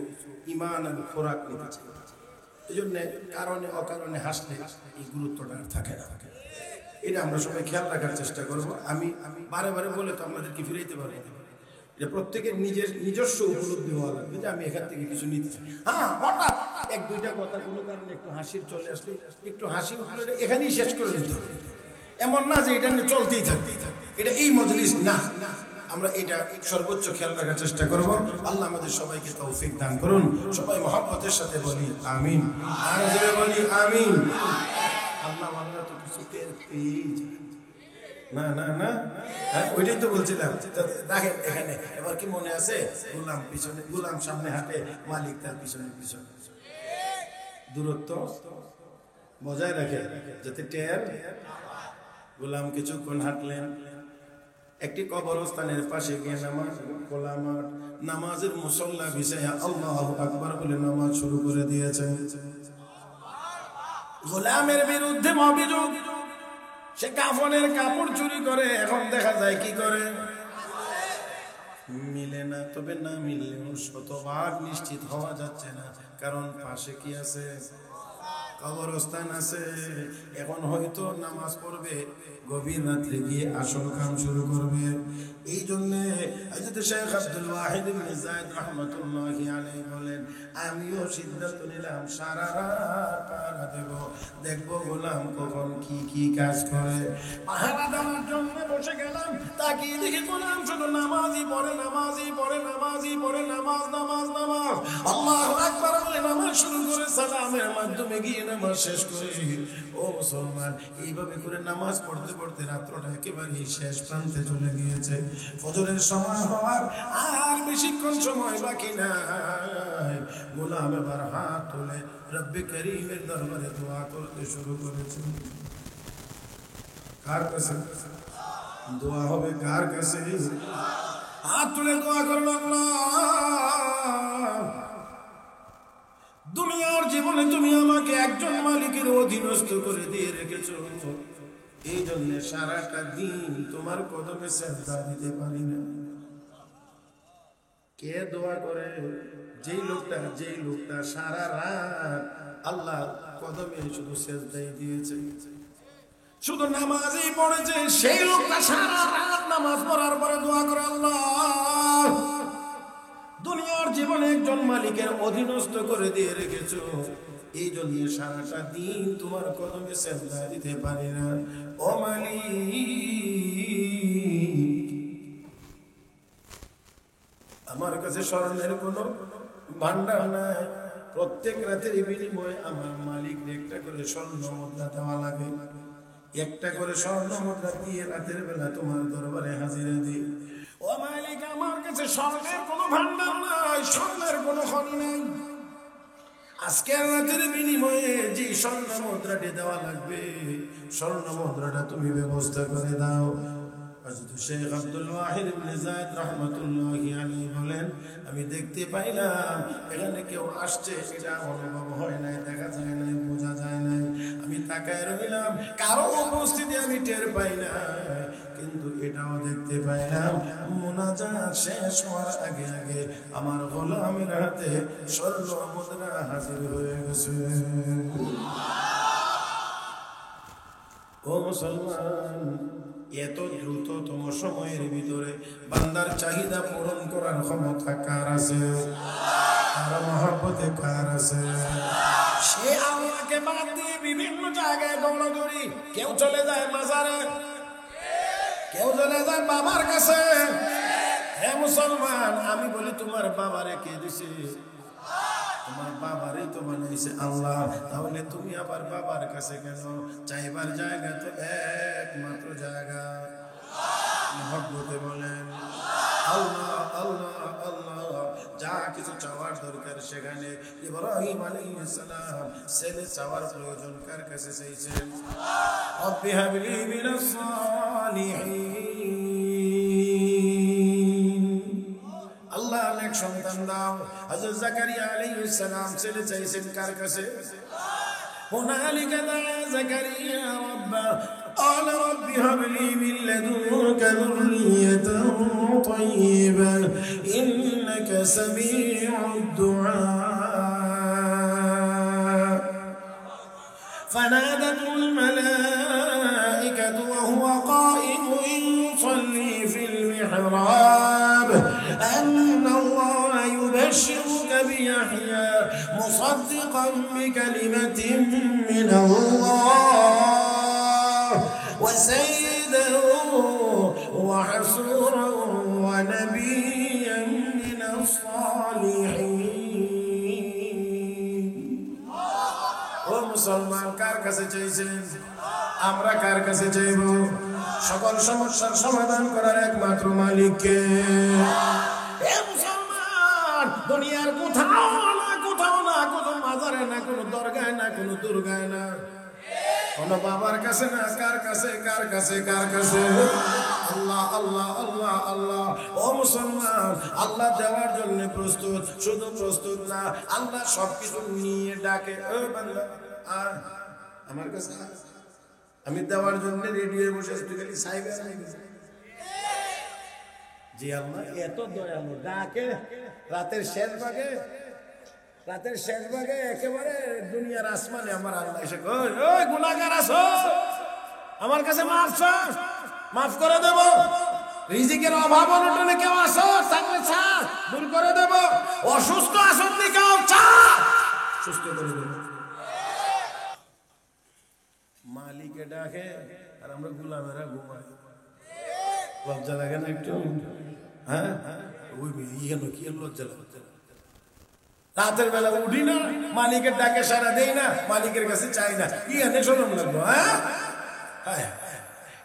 ঈমান আর খোরাক নিতে চাই, এই জন্য কারণে অকারণে হাসলে এই গুরুত্বটা আর থাকে না। এটা আমরা সবাই খেয়াল রাখার চেষ্টা করবো। আমি বারে বারে বলে তো আপনাদেরকে ফিরাইতে পারবো না, এটা প্রত্যেকের নিজস্ব উপলব্ধি হওয়া লাগবে যে আমি এখান থেকে কিছু নিতে চাই। হ্যাঁ, হঠাৎ ১-২টা কথা কোনো কারণে একটু হাসির চলে আসলে একটু হাসি এখানেই শেষ করে দিতে হবে, এমন না যে এটা নিয়ে চলতেই থাকতেই থাকে। এটা এই মজলিস না, আমরা এটা সর্বোচ্চ খেয়াল রাখার চেষ্টা করবো। আল্লাহ আমাদের সবাইকে তৌফিক দান করুন। সবাই মহব্বতের সাথে বলি আমিন, আর জোরে বলি আমিন। আল্লাহ তো কিছু না ওইটাই তো বলছিলাম। দেখেন এখানে এবার কি মনে আছে, গোলাম সামনে হাঁটে, মালিক তার পিছনে দূরত্ব বজায় রাখে যাতে টের। গোলাম কিছুক্ষণ হাঁটলেন, একটি কবরস্থানের পাশে গিয়ে নামাজের মুসল্লা বিছাইয়া আল্লাহু আকবার বলে নামাজ শুরু করে দিয়েছেন। গোলামের বিরুদ্ধে অভিযোগ, সে কাফনের কাপড় চুরি করে। এখন দেখা যায় কি করে, মিলে না। তবে না মিললেও শতভাগ নিশ্চিত হওয়া যাচ্ছে না, কারণ পাশে কি আছে, কবরস্থান আছে। এখন হয়তো নামাজ পড়বে, গভীর রাত্রে গিয়ে আসল কাম শুরু করবে। এই জন্য হযরত শেখ আব্দুল ওয়াহিদ ইবনে যায়েদ রাহমাতুল্লাহি আলাইহি বলেন, আমিও সিদ্ধান্ত নিলাম সারা রাত পাহারা দেব, দেখবো গোলাম কখন কি কাজ করে। পাহারা দেওয়ার জন্য বসে গেলাম, তাকিয়ে দেখি গোলাম শুধু নামাজই পড়ে নামাজ। আল্লাহু আকবার বলে নামাজ শুরু করে সালামের মাধ্যমে গিয়ে নামাজ শেষ করে। ও মুসলমান, এইভাবে করে নামাজ পড়তে পড়তে রাত্রটা একেবারে শেষ প্রান্তে চলে গিয়েছে। ফজরের সময় হওয়ার আর বেশিক্ষণ সময় বাকি নাই। গোলাম এবার হাত তুলে রব্বে করিমের দরবারে দোয়া করতে শুরু করেছে। কার কাছে দোয়া হবে? কার কাছে? হাত তুলে দোয়া করল, আল্লাহ, দুনিয়ার জীবনে তুমি আমাকে একজন মালিকের অধীনস্থ করে দিয়ে রেখেছো, এই জন্য সারাটা দিন তোমার কদমে সেজদা দিতে পারি না। কে দোয়া করে? যেই লোকটা সারা রাত আল্লাহ কদমে শুধু সেজদাই দিয়েছে, শুধু নামাজই পড়েছে, সেই লোকটা সারা রাত নামাজ পড়ার পরে দোয়া করে, আল্লাহ, দুনিয়ার জীবনে একজন মালিকের অধীনস্থ করে দিয়ে রেখেছো, এই জন্য সারাটা দিন তোমার কদমে সেজদা দিতে পারি না। ও মালিক, আমার কাছে স্বর্ণের কোনো ভান্ডার নাই, প্রত্যেক রাতের বিনিময়ে আমার মালিক একটা করে স্বর্ণ মুদ্রা দেওয়া লাগে, একটা করে স্বর্ণ মুদ্রা দিয়ে রাতের বেলা তোমার দরবারে হাজিরা দিই। ও মালিক, আমার কাছে স্বর্ণের কোনো ভান্ডার নাই, স্বর্ণের কোনো খনি নাই, আজকের রাতের বিনিময়ে যে স্বর্ণ মুদ্রাটি দেওয়া লাগবে, স্বর্ণ মুদ্রাটা তুমি ব্যবস্থা করে দাও। হযরত শেখ আব্দুল ওয়াহিদ ইবনে যায়েদ রাহমাতুল্লাহি আলাইহি বলেন, আমি দেখতে পাইলাম এখানে কেউ আসছে, এটা অনুভব হয় নাই, দেখা যায় নাই, বোঝা যায় নাই। আমি তাকায় রইলাম, কারো উপস্থিতি আমি টের পাই না, কিন্তু এটাও দেখতে পাইলাম মুনাজাত শেষ হওয়ার আগে আগে আমার গোলামের হাতে স্বর্ণ মুদ্রা হাজির হয়ে গেছে। ও মুসলমান, এত দ্রুততম সময়ের ভিতরে বান্দার চাহিদা পূরণ করার ক্ষমতা কার আছে? আর মহব্বতে কার আছে? সে আল্লাহকে বাদ দিয়ে বিভিন্ন জায়গায় দৌড়াদৌড়ি, কেউ চলে যায় মাজারে, কেউ চলে যায় বাবার কাছে। হে মুসলমান, আমি বলি তোমার বাবারে কে দিছে? তোমার বাবারই তো বানাইছে আল্লাহ, তাহলে তুমি আবার বাবার কাছে কেন? চাইবার জায়গা তো একমাত্র জায়গা মহব্বতে বলেন আল্লাহ আল্লাহ আল্লাহ। যা কিছু চাওয়ার দরকার সেখানে ইব্রাহিম আলাইহিস সালাম ছেলে চাওয়ার প্রয়োজন কার কাছে চাইছেন? রব্বি হাবলি মিনাস সালিহিন, আল্লাহ অনেক সন্তান দাও। হযরত জাকারিয়া আলাইহিস সালাম ছেলে চাইছেন কার কাছে? হুনালিকা দাআ জাকারিয়া রাব্বা قال رب هب لي من لدنك ذرية طيبة إنك سميع الدعاء. فنادته الملائكة وهو قائم يصلي في المحراب أن الله يبشرك بيحيى مصدقا بكلمة من الله وسيدا وحصورا ونبيا من الصالحين. মুসলমান কার কাছে চাইছেন? আমরা কার কাছে চাইব? সকল সমস্যার সমাধান করার একমাত্র মালিককে। এ মুসলমান, দুনিয়ার কোথাও না, কোনো মাজারে না, কোনো দরগায় না, কোনো দুর্গায় না, কোন বাবার কাছে না, কার কাছে? আল্লাহ আল্লাহ আল্লাহ আল্লাহ। ও মুসলমান, আল্লাহ দেওয়ার জন্য প্রস্তুত, শুধু প্রস্তুত না, আল্লাহ সবকিছু নিয়ে ডাকে, ও বান্দা আর আমার কাছে আমি দেওয়ার জন্য রেডি হয়ে বসে আছি, তুই খালি চাইবে। জি আল্লাহ এত দয়ালু, ডাকে রাতের শেষ ভাগে একেবারে দুনিয়ার আসমানে আমার আল্লাহ এসে কই, ওই গুনাহগার আছো, আমার কাছে মাফ করে দেব। রিজিকের অভাব অনটনে কেউ আছো, থাকলে চা দূর করে দেব। অসুস্থ আছো, কেউ চা সুস্থ করে দেব। মালিকে ডাকে আর আমরা গোলামেরা ঘুমাই। লজ্জা লাগে না একটু? হ্যাঁ ওই ইয়েন কি লজ্জা লাগে রাতের বেলা উঠি না মালিকের ডাকে সারা দেই না মালিকের কাছে চাই না ইয়ে শরম লাগলো হ্যাঁ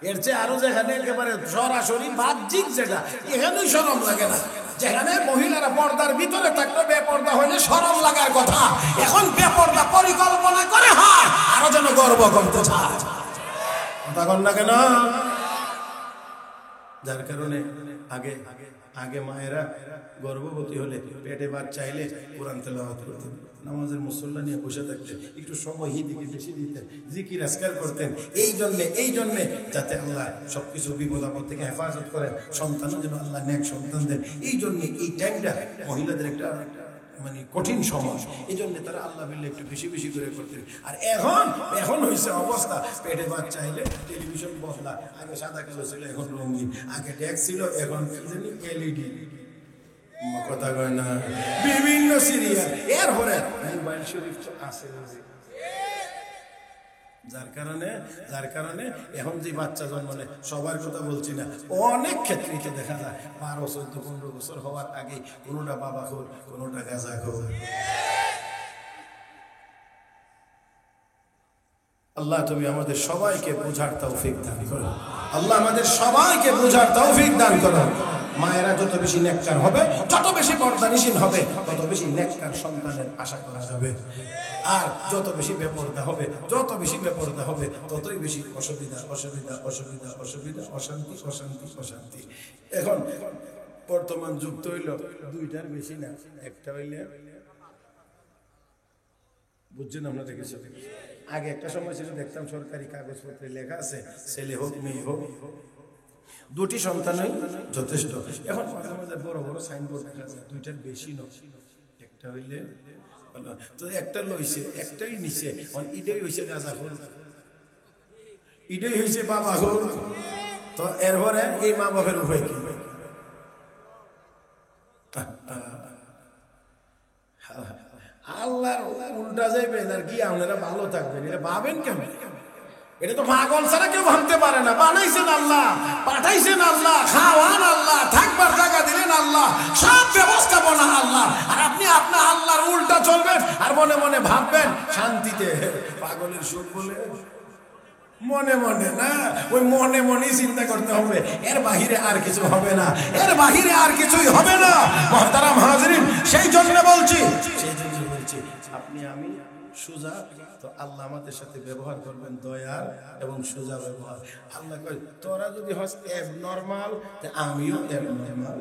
এর চেয়ে আরো যেখানে একেবারে সরাসরি বাহ্যিক যেটা এখানেই শরম লাগে না যেখানে মহিলারা পর্দার ভিতরে থাকতো বেপর্দা হইলে শরম লাগার কথা এখন বেপর্দা পরিকল্পনা করে হয় আরো যেন গর্ব করতে চায় তখন না কেন যার কারণে আগে আগে আগে মায়েরা গর্ভবতী হলে পেটে বাচ্চা চাইলে কোরআন তেলাওয়াত করতেন নামাজের মুসল্লা নিয়ে বসে থাকতেন একটু সময় দিকে বেশি দিতেন জিকির আজকার করতেন এই জন্যে যাতে আল্লাহ সবকিছু বিপদ আপদ থেকে হেফাজত করেন সন্তানও যেন আল্লাহ নেক সন্তান দেন এই জন্যে এই টাইমটা মহিলাদের একটা মানে কঠিন সময় এই জন্য তারা আল্লাহ বিল্লাহ একটু বেশি বেশি করে করতেন আর এখন হয়েছে অবস্থা পেটে বাচ্চা চাইলে টেলিভিশন বদলা আগে সাদা কালো ছিল এখন রঙিন আগে ট্যাক্স ছিল এখন কি জানি এলইডি কথা কয় না বিভিন্ন সিরিয়াল এরপরে মোবাইল শরীফ আছে যার কারণে এখন যে বাচ্চা জন্ম নেয় সবার কথা বলছি না অনেক ক্ষেত্রেই তো দেখা যায় 12, 14, 15 বছর হওয়ার আগে কোনোটা বাবা খোর কোনোটা গাঁজা খোর আল্লাহ তুমি আমাদের সবাইকে বোঝার তৌফিক দান করো আল্লাহ আমাদের সবাইকে বোঝার তৌফিক দান করো মায়েরা যত বেশি নেককার হবে যত বেশি পর্দানিশীল হবে তত বেশি নেককার সন্তানের আশা করা যাবে আর যত বেশি বেপরদা হবে ততই বেশি অসুবিধা অশান্তি এখন বর্তমান যুগ তো হইল দুইটার বেশি না একটা হইলে বুঝছেন আপনারা দেখেছেন আগে একটা সময় ছিল দেখতাম সরকারি কাগজপত্রে লেখা আছে ছেলে হোক মেয়ে হোক দুটি সন্তানই যথেষ্ট এখন মাঝে মাঝে বড় বড় সাইনবোর্ড দেখা যায় দুইটার বেশি নয় একটা হইলে তো একটা লইছে একটাই নিচে ইডেই হয়েছে গাঁজাখোর ইডেই হয়েছে বাবাখোর তো এরপরে এই মা বাপের উপায় কি আল্লাহ উল্টা যাইবেন আর কি আপনারা ভালো থাকবেন এটা ভাবেন কেন এটা তো পাগল ছাড়া কেউ ভাবতে পারে না বানাইছেন আল্লাহ পাঠাইছেন আল্লাহ খাওয়ান আল্লাহ থাকবার জায়গা দিলেন আল্লাহ সব ব্যবস্থাপনা আল্লাহ আর আপনি আপনার আল্লাহর উল্টা চলবেন আর মনে মনে ভাববেন শান্তিতে পাগলের সুখ বলে মনে মনে না ওই মনে মনেই চিন্তা করতে হবে এর বাহিরে আর কিছু হবে না এর বাহিরে আর কিছুই হবে না মুহতারাম হাজরিন সেই জন্য বলছি আপনি আমি সোজা তো আল্লাহ আমাদের সাথে ব্যবহার করবেন দয়ার এবং সোজা ব্যবহার আল্লাহ কয় তোরা যদি হস অ্যাবনরমাল তে আমিও অ্যাবনরমাল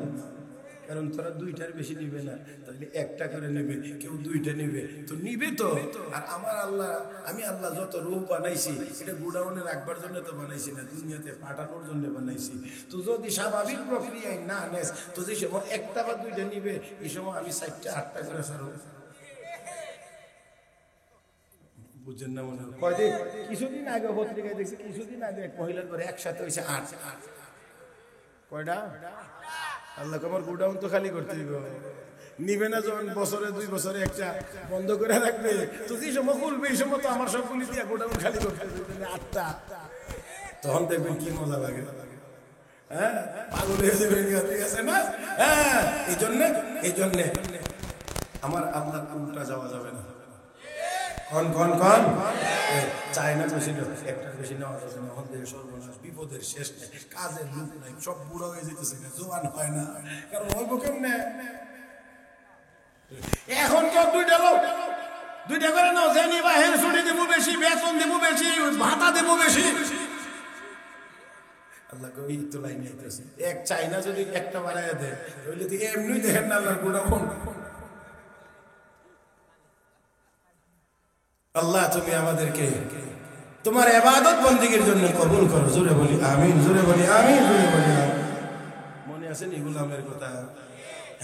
কারণ তোরা দুইটার বেশি নিবে না তাহলে একটা করে নেবে কেউ দুইটা নেবে তো নিবে তো আর আমার আল্লাহ আমি আল্লাহ যত রূপ বানাইছি এটা গোডাউনে রাখবার জন্য তো বানাইছি না দুনিয়াতে পাঠানোর জন্য বানাইছি তো যদি স্বাভাবিক প্রক্রিয়ায় না নেস তো যে সময় একটা বা দুইটা নিবে এই সময় আমি 4টা 8টা করে ছাড়ব বুঝছেন না মনে হয় কয়দিন কিছুদিন আগে পত্রিকায় দেখছি কিছুদিন আগে এক মহিলার করে একসাথে হয়েছে 8 কয়টা আল্লাহ আমার গোডাউন তো খালি করতে দিব নিবে না যখন বছরে 2 বছরে একটা বন্ধ করে রাখবে তো যে সময় খুলবে এই সময় তো আমার সবগুলি দিয়ে গোডাউন খালি করতে দিবে 8টা তখন দেখবেন কি মজা লাগে হ্যাঁ পাগল হয়ে যাবে ঠিক আছে না হ্যাঁ এই জন্য আমার আল্লাহ উল্টা যাওয়া যাবে না কন চায় না বেশি একটার বেশি নেওয়া যাবে না আমাদের সর্বনাশ বিপদের শেষ নেই কাজের লোক নাই সব বুড়ো হয়ে যেতেছে জোয়ান হয় না কারণ ওই কেমনে এখন তো দুইটা করে নাও জানি বা হের ছুটি দেবো বেশি বেতন দেবো বেশি ভাতা দেবো বেশি আল্লাহ কই তো লাইন আইতেছে এক চাইনা যদি একটা বাড়ায় দেয় তাহলে তো এমনি দেখেন না আল্লাহর গুণা কোন আল্লাহ তুমি আমাদেরকে তোমার ইবাদত বন্দেগীর জন্য কবুল করো জোরে বলি আমিন জোরে বলি আমিন জোরে বলি মনে আছে নি গোলামের কথা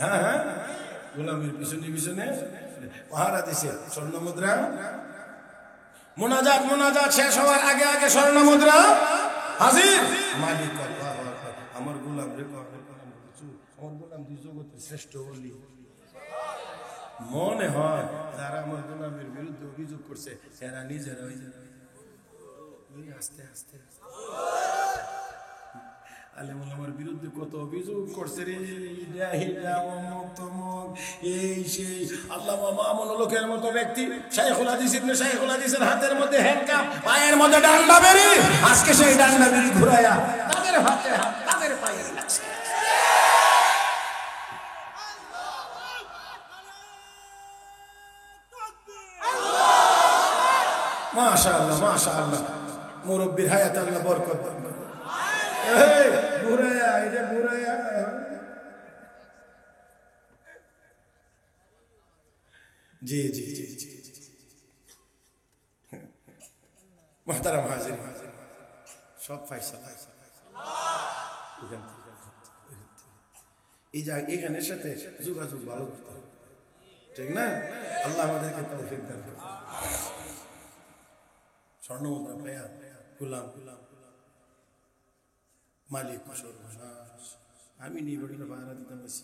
হ্যাঁ গোলামের পিছনে পাহারা দিছে স্বর্ণ মুদ্রা মুনাজাত শেষ হওয়ার আগে স্বর্ণ মুদ্রা হাজির মালিক আমার গোলাম রে আমার গোলাম দুই জগতের শ্রেষ্ঠ বলি মনে হয় যারা আমার গোলামের বিরুদ্ধে অভিযোগ করছে এরা নিজেরা আস্তে আলেমুলামার বিরুদ্ধে কত অভিযোগ করছে রে, অমুক তমুক এই সেই। আল্লামা মামুন লোকের মতো ব্যক্তি, শাইখুল হাদিস ইবনে শাইখুল হাদিসের হাতের মধ্যে হ্যান্ডকাপ, পায়ের মধ্যে ডান্ডা বেরি, আজকে সেই ডান্ডা বেরি ঘুরায়া তাদের হাতে হাত, তাদের পায়ে লাগছে। মাশাআল্লাহ মাশাআল্লাহ, মুরব্বির হায়াত আল্লাহ বরকত দান করুন। এই ঘুরায়া, এই যে ঘুরায়া, জি জি জি জি মুহতারাম হাজির, সব ফায়সালা এই যা এখানের সাথে যোগাযোগ ভালো করতে হবে, ঠিক না? আল্লাহ আমাদেরকে তৌফিক দান করুন। স্বর্ণমুদ্রা ভাইয়া, গুলাম মালিক আমি নিয়ে বড়িটা বাহারা দিতাম বেশি,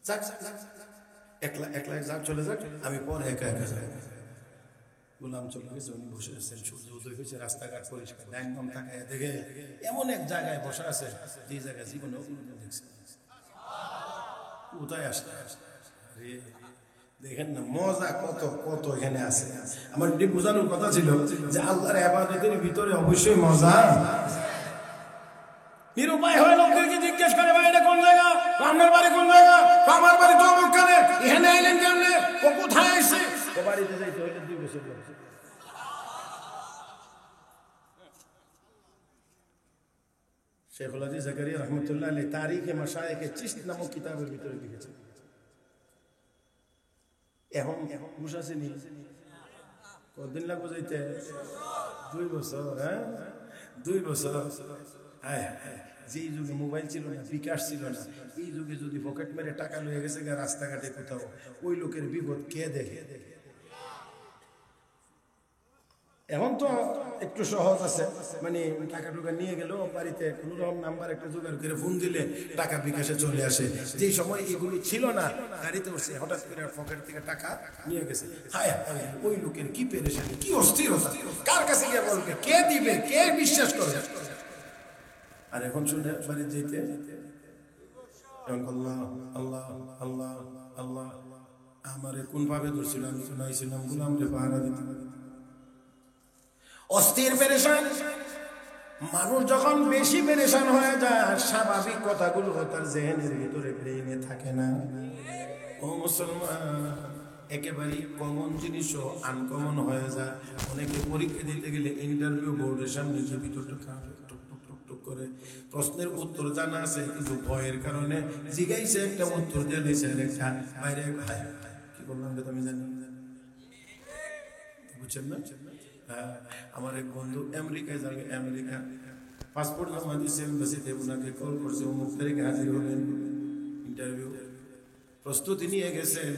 যাক একলা একলা যাক চলে যাক, আমি পরে একা একা যাই। গোলাম চলে গেছে, উনি বসে আছেন, সূর্য উদয় হয়েছে, রাস্তাঘাট পরিষ্কার, একদম তাকায় দেখে এমন এক জায়গায় বসে আছে যে জায়গায় জীবনে কোনোদিন দেখছে। কোথায় আসলে দেখেন না মজা কত কত এখানে আছে। আমার এটি বোঝানোর কথা ছিল যে আল্লাহর ইবাদতের ভিতরে অবশ্যই মজা। নিরুপায় হয়ে লোকদেরকে জিজ্ঞেস করে, ভাই এটা কোন জায়গা, আপনার বাড়ি কোন জায়গা, আমার বাড়ি তো অমুকখানে, এখানে আইলেন কেমনে, ও কোথায় আসছে, ও বাড়িতে যাইতে হইলে 2 বছর লাগছে। শেখুল হাদিস জাকারিয়া রহমতুল্লাহ আলাইহি তারিখে মাশায়েখে চিশত নামক কিতাবের ভিতরে লিখেছেন। এখন হুশ আসেনি, কতদিন লাগবে যাইতে? 2 বছর। হ্যাঁ 2 বছর। হ্যাঁ যে যুগে মোবাইল ছিল না, বিকাশ ছিল না, এই যুগে যদি পকেট মেরে টাকা লয়ে গেছে রাস্তাঘাটে কোথাও, ওই লোকের বিপদ কে দেখে? এখন তো একটু সহজ আছে, মানে টাকা টুকা নিয়ে গেলেও বাড়িতে কোনো রকম নাম্বার একটা জোগাড় করে ফোন দিলে টাকা বিকাশে চলে আসে। যেই সময় এগুলো ছিল না, গাড়িতে উঠছে, হঠাৎ করে পকেট থেকে টাকা নিয়ে গেছে। হায় ওই লোকের কি পেরেশানি, কি অস্থিরতা, কার কাছে গিয়ে বলবে, কে দিবে, কে বিশ্বাস করবে? আর এখন শুনে বাড়ি যেতে আল্লাহ আল্লাহ আল্লাহ আল্লাহ, আমারে কোন ভাবে ধরছিল, আমি শোনাইছিলাম গোলাম রে পাহারা দিতে, অস্থির পেরেশান। মানুষ যখন বেশি পেরেশান হয়ে যায়, স্বাভাবিক কথাগুলো তার জেহেনের ভিতরে ব্রেইনে থাকে না। ও মুসলমান, একেবারে কমন জিনিসও আনকমন হয়ে যায়। অনেকে পরীক্ষা দিতে গেলে ইন্টারভিউ বোর্ডের সামনে যে ভিতরটা টুক করে প্রশ্নের উত্তর জানা আছে, কিন্তু ভয়ের কারণে জিগাইছে একটা উত্তর দিয়ে দিয়েছে একটা বাইরে। কি বললাম আমি জানি, বুঝছেন না? আমার এক বন্ধু আমেরিকায় যাবে, আমেরিকা পাসপোর্ট জমা দিয়েছে এম্বাসিতে, ওনাকে কল করছে, অমুক তারিখে হাজির হলেন, ইন্টারভিউ প্রস্তুতি নিয়ে গেছেন,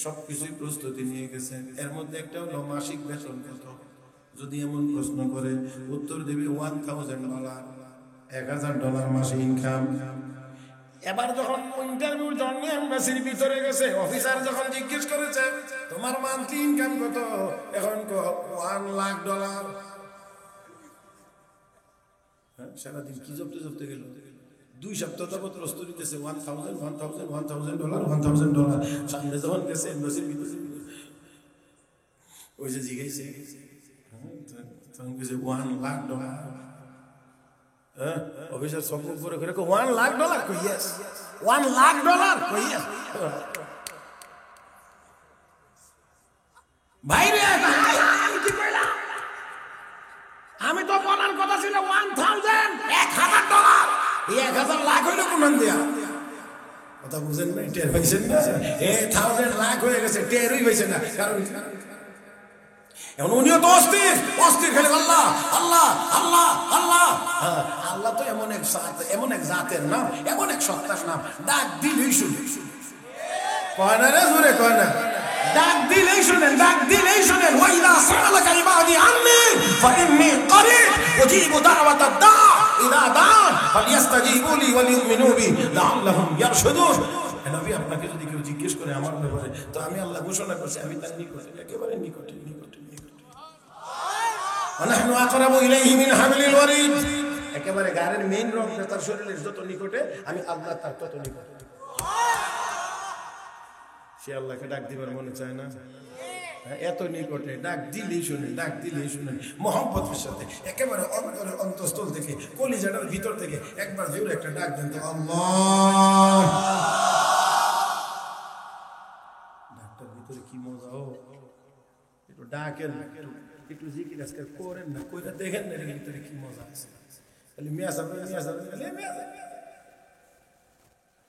সবকিছুই প্রস্তুতি নিয়ে গেছেন। এর মধ্যে একটা হলো মাসিক বেতন কত, যদি এমন প্রশ্ন করে উত্তর দেবে $1000, $1000 মাসে ইনকাম। এবার যখন ইন্টারভিউর জন্য এম্বাসির ভিতরে গেছে, অফিসার যখন জিজ্ঞেস করেছে তোমার মান্থলি ইনকাম কত, এখন $1,00,000। সারাদিন কি জপতে গেল, 2 সপ্তাহ যাবত প্রস্তুতি দিতেছে, $1,000 সামনে যখন গেছে এম্বাসির ভিতরে, ওই যে জিজ্ঞাসা তখন গেছে $1,00,000। অফিসার সব করে করে $1,00,000 কই? ইয়েস, $1,00,000 কই? ইয়েস। ভাই রে, আমি কি কইলাম? আমি তো বলার কথা ছিল $1,000, $1,000। এই $1,000,000 হইলো কোন দিয়া? কথা বুঝেন না, টের পাইছেন না? 1,000,000 হয়ে গেছে, টেরই পাইছেন না। কারণ এখন উনিও তো অস্থির খেলে আল্লাহ আল্লাহ আল্লাহ আল্লাহ। আল্লাহ তো এমন এক জাতের নাম, এমন এক সত্তার নাম, ডাক দিলেই শুনে। কয় না রে, জোরে কয় না, ডাক দিলেই শুনেন, ডাক দিলেই শুনেন। ওয়াইদা সালাকা ইবাদি আন্নী ফাইন্নী করিব উজিবু দাওয়াতাদ দা ইযা দাআন ফালইস্তাজিবু লি ওয়া লিউমিনু বি লাআল্লাহুম ইয়ারশুদুন। নবী, আপনাকে যদি কেউ জিজ্ঞেস করে আমার ব্যাপারে, তো আমি আল্লাহ ঘোষণা করছি আমি তার নিকটে, একেবারে নিকটে নিকটে নিকটে। ওয়া নাহনু আকরাবু ইলাইহি মিন হাবলিল ওয়ারিদ। একেবারে গাড়ির মেইন রক্তটা তার শরীরের যত নিকটে, আমি আল্লাহ তার তত নিকটে। সে আল্লাহকে ডাক দিবার মনে চায় না? এত নিকটে, ডাক দিলেই শুনে, ডাক দিলেই শুনে, মহব্বতের সাথে একেবারে অন্তরের অন্তঃস্থল থেকে, কলিজাটার ভিতর থেকে একবার জোরে একটা ডাক দেন তো, আল্লাহ। ডাকটার ভিতরে কি মজা! ও একটু ডাকেন, একটু জিকির আজকাল করেন না, কইরা দেখেন না, এর ভিতরে কি মজা আছে। খালি মিয়া সাহেব, মিয়া সাহেব, মিয়া সাহেব,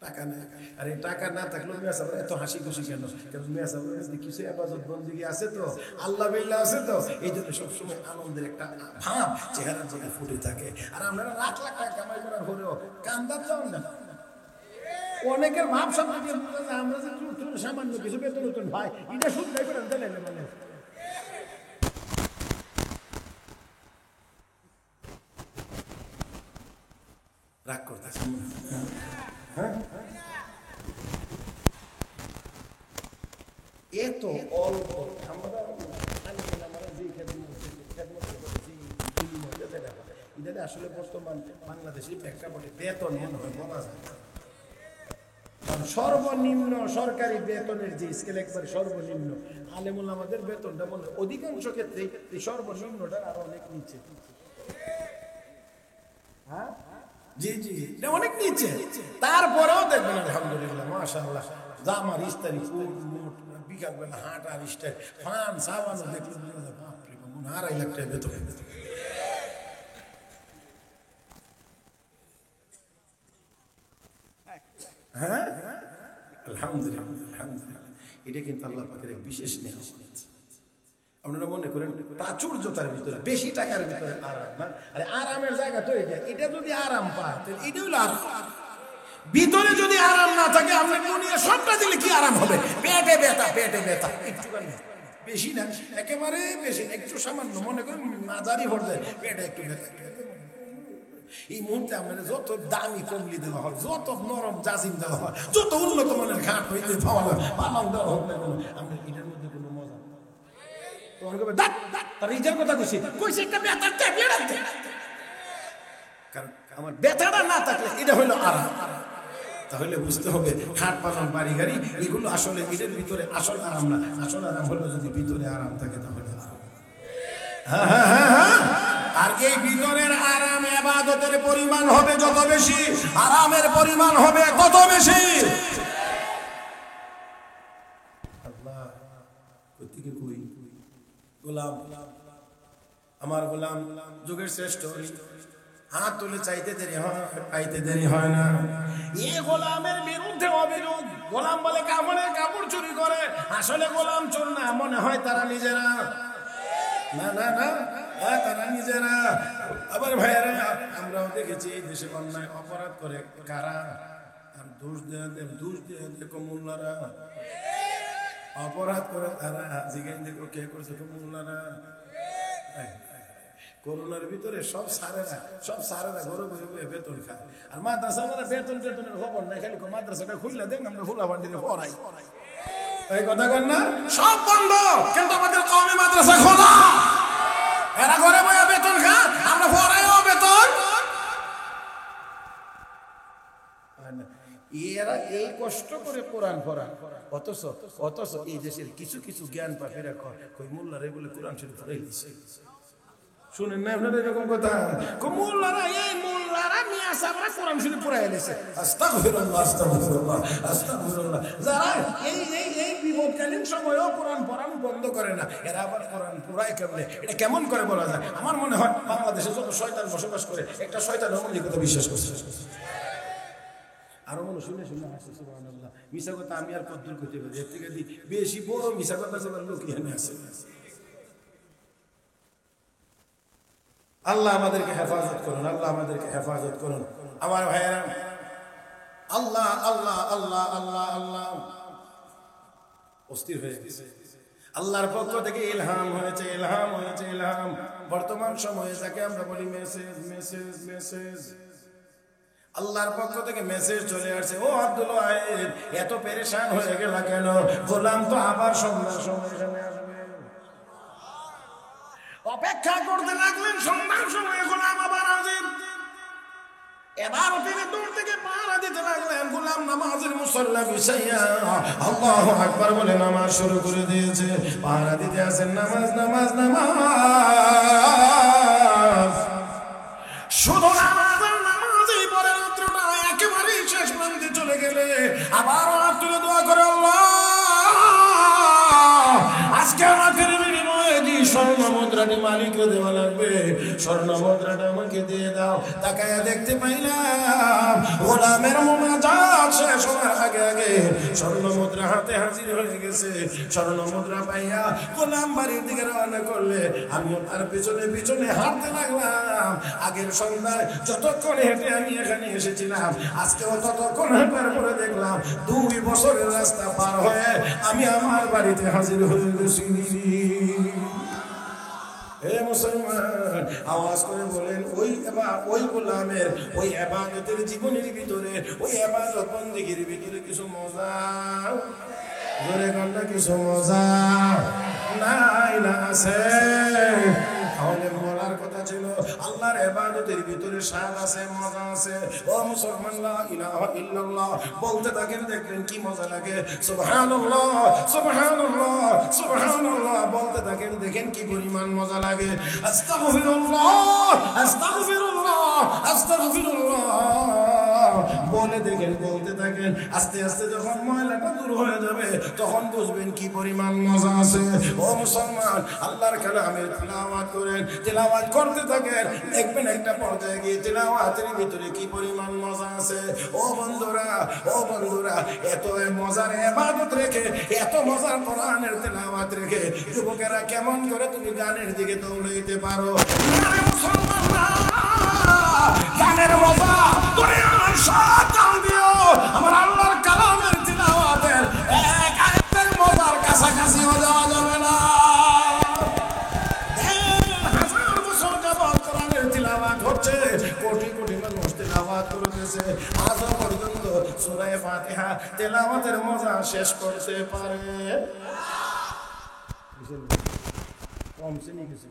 টাকা নেই। আর এই টাকা না থাকলেও মিয়া সাহেব এত হাসি খুশি কেন? কারণ মিয়া সাহেবের কিছু ইবাদত বন্দেগী আছে তো, আল্লাহ বিল্লাহ আছে তো, এই জন্য সবসময় আনন্দের একটা ভাব চেহারা চেহারা ফুটে থাকে। আর আমরা লাখ লাখ টাকা কামাই করার পরেও কান্দার যাও না। অনেকের ভাব সামনে দিয়ে আমরা যে সামান্য কিছু বেতন নতুন ভাই, এটা শুনতে করেন তাহলে মানে রাগ করতেছে। এত অল্প আমরা আসলে বর্তমান বাংলাদেশের প্রেক্ষাপটে বেতন মনে হয় বলা যায়। সর্বনিম্ন সরকারি বেতনের যে স্কেল একবারে সর্বনিম্ন, আলেমুল আমাদের বেতনটা বলে অধিকাংশ ক্ষেত্রে এই সর্বনিম্নটা আরো অনেক নিচে। হ্যাঁ, জি জি, অনেক নিচে। তারপরেও দেখবেন আলহামদুলিল্লাহ মাশাআল্লাহ, জামার ইস্তারি ফুল মোট বিকাল বেলা হাঁটার ইস্তারি ফান সাবানো দেখলেন, বাপরে মনে 2.5 লাখ টাকা বেতন। হ্যাঁ আলহামদুলিল্লাহ, আলহামদুলিল্লাহ, এটা কিন্তু আল্লাহ পাকের এক বিশেষ নিয়ামত। আপনারা মনে করেন প্রাচুর্যতার ভিতরে, বেশি টাকার ভিতরে আরাম না? আরে আরামের জায়গা তো এটা যদি আরাম পায় তাহলে এটা হলো আরাম। ভিতরে যদি আরাম না থাকে, আমরা দুনিয়া সবটা দিলে কি আরাম হবে? পেটে ব্যথা, পেটে ব্যথা, একটুখানি বেশি না, একেবারে বেশি, একটু সামান্য মনে করেন মাঝারি পর্যায়ে পেটে একটু ব্যথা। এই মুহূর্তে আমাদের যত দামি কমলি দেওয়া হয়, যত নরম জাজিম দেওয়া হয়, যত উন্নত মানের ঘাট হইতে পাওয়া হয়, পালং দেওয়া হোক না কেন, আমরা এটার মধ্যে কোনো মজা নেই। কারণ আমার ব্যথাটা না থাকলে এটা হলো আরাম। তাহলে বুঝতে হবে খাট পালন বাড়ি গাড়ি এগুলো আসলে এদের ভিতরে আসল আরাম না। আসল আরাম হলো যদি ভিতরে আরাম থাকে তাহলে আরাম। হ্যাঁ হ্যাঁ হ্যাঁ হ্যাঁ। আর এই ভিতরের আরাম ইবাদতের পরিমাণ হবে যত বেশি, আরামের পরিমাণ হবে তত বেশি। আল্লাহ কইতিকে কই গোলাম, আমার গোলাম যুগের শ্রেষ্ঠ, হাত তুলে চাইতে দেরি হয়, পাইতে দেরি হয় না। এই গোলামের বিরুদ্ধে অভিযোগ, গোলাম বলে কাফনের কাপড় চুরি করে, আসলে গোলাম চোর না, মনে হয় তারা নিজেরা। না না না, তারা নিজেরা। আবার ভাইয়েরা, আমরাও দেখেছি এই দেশে অন্যায় অপরাধ করে কারা, আর দোষ দেয় কমুল্লারা। অপরাধ করে তারা, জিজ্ঞেস দেখো কে করছে কমুল্লারা। করোনার ভিতরে সব সারেরা ঘরে বসে বেতন খায়, আর মাদ্রাসা বেতনের খবর নাই, খালি মাদ্রাসাটা খুললে দেখ আমরা ফুলা বান্ডিতে পড়াই। এই কথা কর না, সব বন্ধ, কিন্তু আমাদের কওমি মাদ্রাসা খোলা। এরা ঘরে বসে বেতন খায়, আমরা পড়াইও বেতন। এরা এই কষ্ট করে কোরআন পড়া, অথচ এই দেশের কিছু কিছু জ্ঞান পাপীরা কই মোল্লারা এগুলো কোরআন শরীফ পড়াই দিচ্ছে। শুনেন না আপনারা এরকম কথা? মোল্লারা মিয়া সাহেবরা কোরআন শরীফ পড়াই দিচ্ছে। আস্তাগফিরুল্লাহ, আস্তাগফিরুল্লাহ, আস্তাগফিরুল্লাহ। যারা এই বিপদকালীন সময়ও কোরআন পড়ানো বন্ধ করে না, এরা আবার কোরআন পড়ায় কেমনে? এটা কেমন করে বলা যায়? আমার মনে হয় বাংলাদেশে যত শয়তান বসবাস করে, একটা শয়তান অমনি কথা বিশ্বাস করছে। আরো মনে শুনে হাসি, সুবহানাল্লাহ। মিশা কথা আমি আর কদ্দুর করতে পারি, এর থেকে বেশি বড় মিশা কথা যে লোক এখানে আছে। আল্লাহ আমাদেরকে হেফাজত করুন, আল্লাহ আমাদেরকে হেফাজত করুন। আমার ভাইয়েরা, আল্লাহ আল্লাহ আল্লাহ আল্লাহ আল্লাহ অস্থির হয়ে গেছে। আল্লাহর পক্ষ থেকে ইলহাম হয়েছে, ইলহাম হয়েছে, ইলহাম। বর্তমান সময়ে যাকে আমরা বলি মেসেজ, মেসেজ, মেসেজ, আল্লাহর পক্ষ থেকে মেসেজ চলে আসছে। ও আব্দুল ওয়াহিদ, এত পেরেশান হয়ে গেল কেন? গোলাম তো আবার সন্ধ্যার সময় এখানে আসবে। অপেক্ষা করতে লাগলেন, সন্ধ্যার সময় গোলাম আবার আসেন। এবার তিনি দূর থেকে পাহারা দিতে লাগলেন। গোলাম নামাজের মুসল্লা বিছাইয়া আল্লাহু আকবার বলে নামাজ শুরু করে দিয়েছে। পাহারা দিতে আছেন, নামাজ নামাজ নামাজ, শুধু নামাজ আর নামাজই পরে। রাত্রটা একেবারেই শেষ প্রান্তে চলে গেলে আবার হাত তুলে দোয়া করে, আল্লাহ আজকে আমাদের বিনিময়ে যে স্বর্ণ মুদ্রাটি মালিককে দেওয়া লাগবে, স্বর্ণ মুদ্রাটা আমাকে দিয়ে দাও। তাকায়া দেখতে পাইলাম গোলামের মোনাজাত শেষ হওয়ার আগে আগে স্বর্ণ মুদ্রা হাতে হাজির হয়ে গেছে। স্বর্ণ মুদ্রা পাইয়া গোলাম বাড়ির দিকে রওনা করলে আমিও তার পিছনে পিছনে হাঁটতে লাগলাম। আগের সন্ধ্যায় যতক্ষণ হেঁটে আমি এখানে এসেছিলাম, আজকেও ততক্ষণ হাঁটার পরে দেখলাম 2 বছরের রাস্তা পার হয়ে আমি আমার বাড়িতে হাজির হয়ে গেছি। হে মুসলমান, আওয়াজ করে বলেন, ওই গোলামের ওই ইবাদতের জীবনের ভিতরে, ওই ইবাদত বন্দেগীর ভিতরে কিছু মজা, জোরে গন্ডা কিছু মজা নাই না আছে? আমাদের বলার কথা ছিল আল্লাহর ইবাদতের ভিতরে স্বাদ আছে, মজা আছে। ও মুসলমান, লা ইলাহা ইল্লাল্লাহ বলতে থাকেন, দেখবেন কি মজা লাগে। সুবহানাল্লাহ সুবহানাল্লাহ সুবহানাল্লাহ বলতে থাকেন, দেখেন কি পরিমাণ মজা লাগে। আস্তাগফিরুল্লাহ আস্তাগফিরুল্লাহ আস্তাগফিরুল্লাহ বলে দেখেন, বলতে থাকেন। আস্তে আস্তে যখন ময়লাটা দূর হয়ে যাবে তখন বুঝবেন কি পরিমাণ মজা আছে। ও মুসলমান, আল্লাহর কালামের তিলাওয়াত করেন, তিলাওয়াত করতে থাকেন, দেখবেন একটা পর্যায়ে গিয়ে তিলাওয়াতের ভিতরে কি পরিমাণ মজা আছে। ও বন্ধুরা, ও বন্ধুরা, এত মজার ইবাদত রেখে, এত মজার কোরআনের তিলাওয়াত রেখে যুবকেরা কেমন করে তুমি গানের দিকে দৌড়াইতে পারো? গানের মজা দুনিয়ার সব গান দিও, আমার আল্লাহর কালামের তিলাওয়াতের এক আয়াতের মজার কাছাকাছি যাওয়া যাবে না। 1000 বছর যাবত কোরআনের তিলাওয়াত হচ্ছে, কোটি কোটি মানুষ তিলাওয়াত করতেছে, আজও পর্যন্ত সূরা ফাতিহা তিলাওয়াতের মজা শেষ করতে পারে কমছে নি কিছু?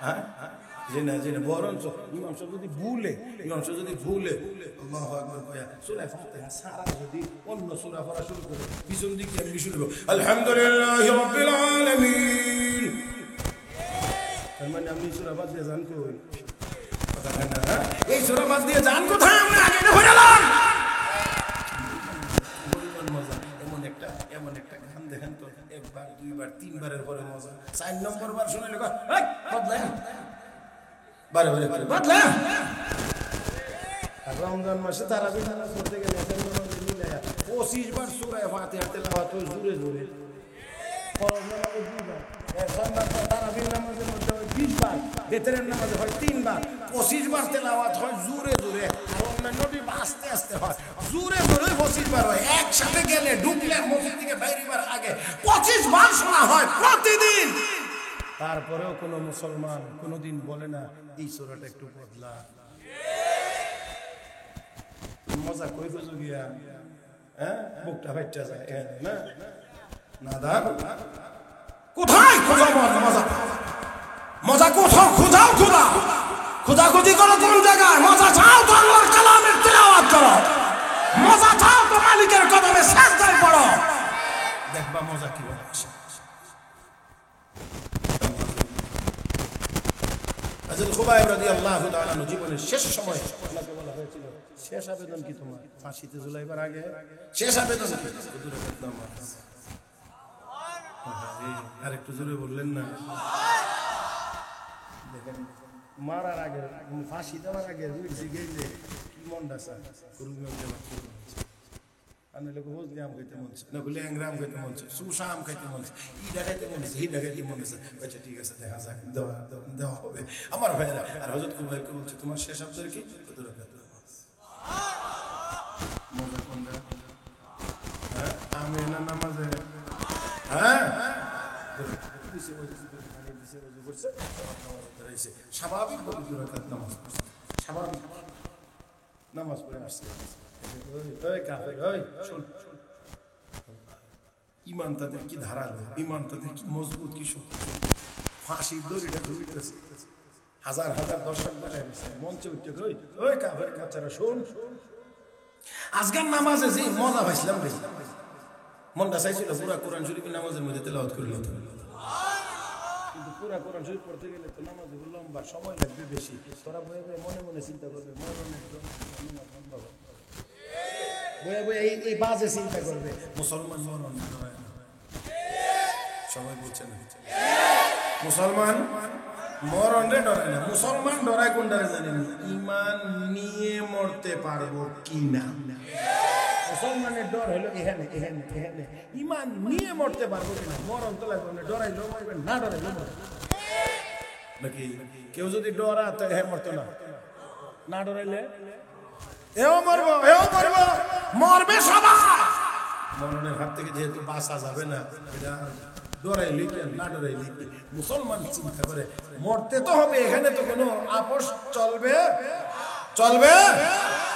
হ্যাঁ, বরঞ্চ ইমাম সাহেব যদি ভুলে আল্লাহু আকবার কয়া সূরা ফাতিহা সারা যদি অন্য সূরা পড়া শুরু করে, পিছন দিক দিয়ে আমি শুরু করব আলহামদুলিল্লাহি রাব্বিল আলামিন, তার মানে আমি সূরা বাদ দিয়ে জান কই? এই সূরা বাদ দিয়ে জান কোথায়? আমরা আগে হয়ে গেলাম। মজা এমন একটা গান দেখেন তো, একবার দুইবার তিনবারের পরে মজা, 4 নম্বর বার শুনলে বদলা বারে বারে করে বদলা। রমজান মাসে তারাবির নামাজ পড়তে গেলে 25 বার সূরা ফাতিহা তেলাওয়াত হয় জোরে জোরে, ফরজ নামাজে 2 বার, সুন্নাত তারাবির নামাজের মধ্যে হয় 20 বার, বেতরের নামাজে হয় 3 বার, 25 বার তেলাওয়াত হয় জোরে জোরে। আর অন্যান্যটি আস্তে আস্তে হয়, জোরে জোরে 25 বার হয়। একসাথে গেলে ঢুকলে মসজিদ থেকে বাইরেবার আগে 25 বার শোনা হয় প্রতিদিন। তারপরেও কোনো মুসলমান কোনোদিন বলে না এই সূরাটা একটু বদলা। মজা কই বুঝো গিয়া? হ্যাঁ, বুকটা ফাইটা যায় না না দা। কোথায় খোঁজা মজা? মজা কোথাও খোঁজাও, খোঁজাখুঁজি করো কোন জায়গায়? মজা চাও তো আল্লাহর কালামের তিলাওয়াত করো, মজা চাও তো মালিকের কদমে সিজদায় পড়ো, দেখবা মজা কিভাবে আসে। হযরত খুবাইব রাদিয়াল্লাহু তাআলা আনহু জীবনের শেষ সময় ওনাকে বলা হয়েছিল, শেষ আবেদন কি তোমার? ফাঁসিতে ঝুলাইবার আগে শেষ আবেদন কি? আর একটু জোরে বললেন না? দেখেন, মারার আগে, ফাঁসি দেওয়ার আগে গেলে কি মনটা চায়? আম খাইতে মন চায়, না বলে অ্যাংরাম খাইতে মন চায়, সুসা আম খাইতে মন চায়, ইটা খাইতে মন চায়, হিটা খাইতে মন চায়। আচ্ছা ঠিক আছে, দেখা যাক, দেওয়া হবে আমার ভাইয়েরা। আর হযরত খুবাইবকে বলছে, তোমার শেষ আবদার কি? মজা কোনটা? হ্যাঁ, আমি না নামাজে, হ্যাঁ স্বাভাবিক নামাজ পড়ে আসছে। ইমান তাদের কি ধারালো, ইমান তাদের কি মজবুত, কি শক্তি। ফাঁসির দড়িটা ধরিতেছে, হাজার হাজার দর্শক বসায় মঞ্চে উঠতে কই ওই কাফের বাচ্চারা শোন, আজকের নামাজে যে মজা পাইছিলাম রে, মনটা চাইছিল পুরা কোরআন শরীফ নামাজের মধ্যে তেলাওয়াত করে লইতে, কিন্তু পুরা কোরআন শরীফ পড়তে গেলে তো নামাজ লম্বা সময় লাগবে বেশি। তোরা বয়ে বয়ে মনে মনে চিন্তা করবে, মনে মনে বয়ে বয়ে এই বাজে চিন্তা করবে, মুসলমান মরণ ডরায় না। সবাই বলছে না মুসলমান মরণ রে ডরায় না, মুসলমান ডরায় কোনটারে জানেন? ইমান নিয়ে মরতে পারবো কি না। মুসলমানের ডর হলো এখানে এখানে এখানে, ইমান নিয়ে মরতে পারবো কিনা। মরণ তো লাগবে না, ডরাইলেও মরবেন, না ডরাইলেও মরবেন নাকি। কেউ যদি ডরা তো হ্যাঁ মরতো না, না ডরাইলে এও মরবো এও মরবো, মরবে সবাই। মরণের হাত থেকে যেহেতু বাঁচা যাবে না, এটা ডরাইলি না ডরাইলি মুসলমান চিন্তা করে মরতে তো হবে, এখানে তো কোনো আপোষ চলবে চলবে।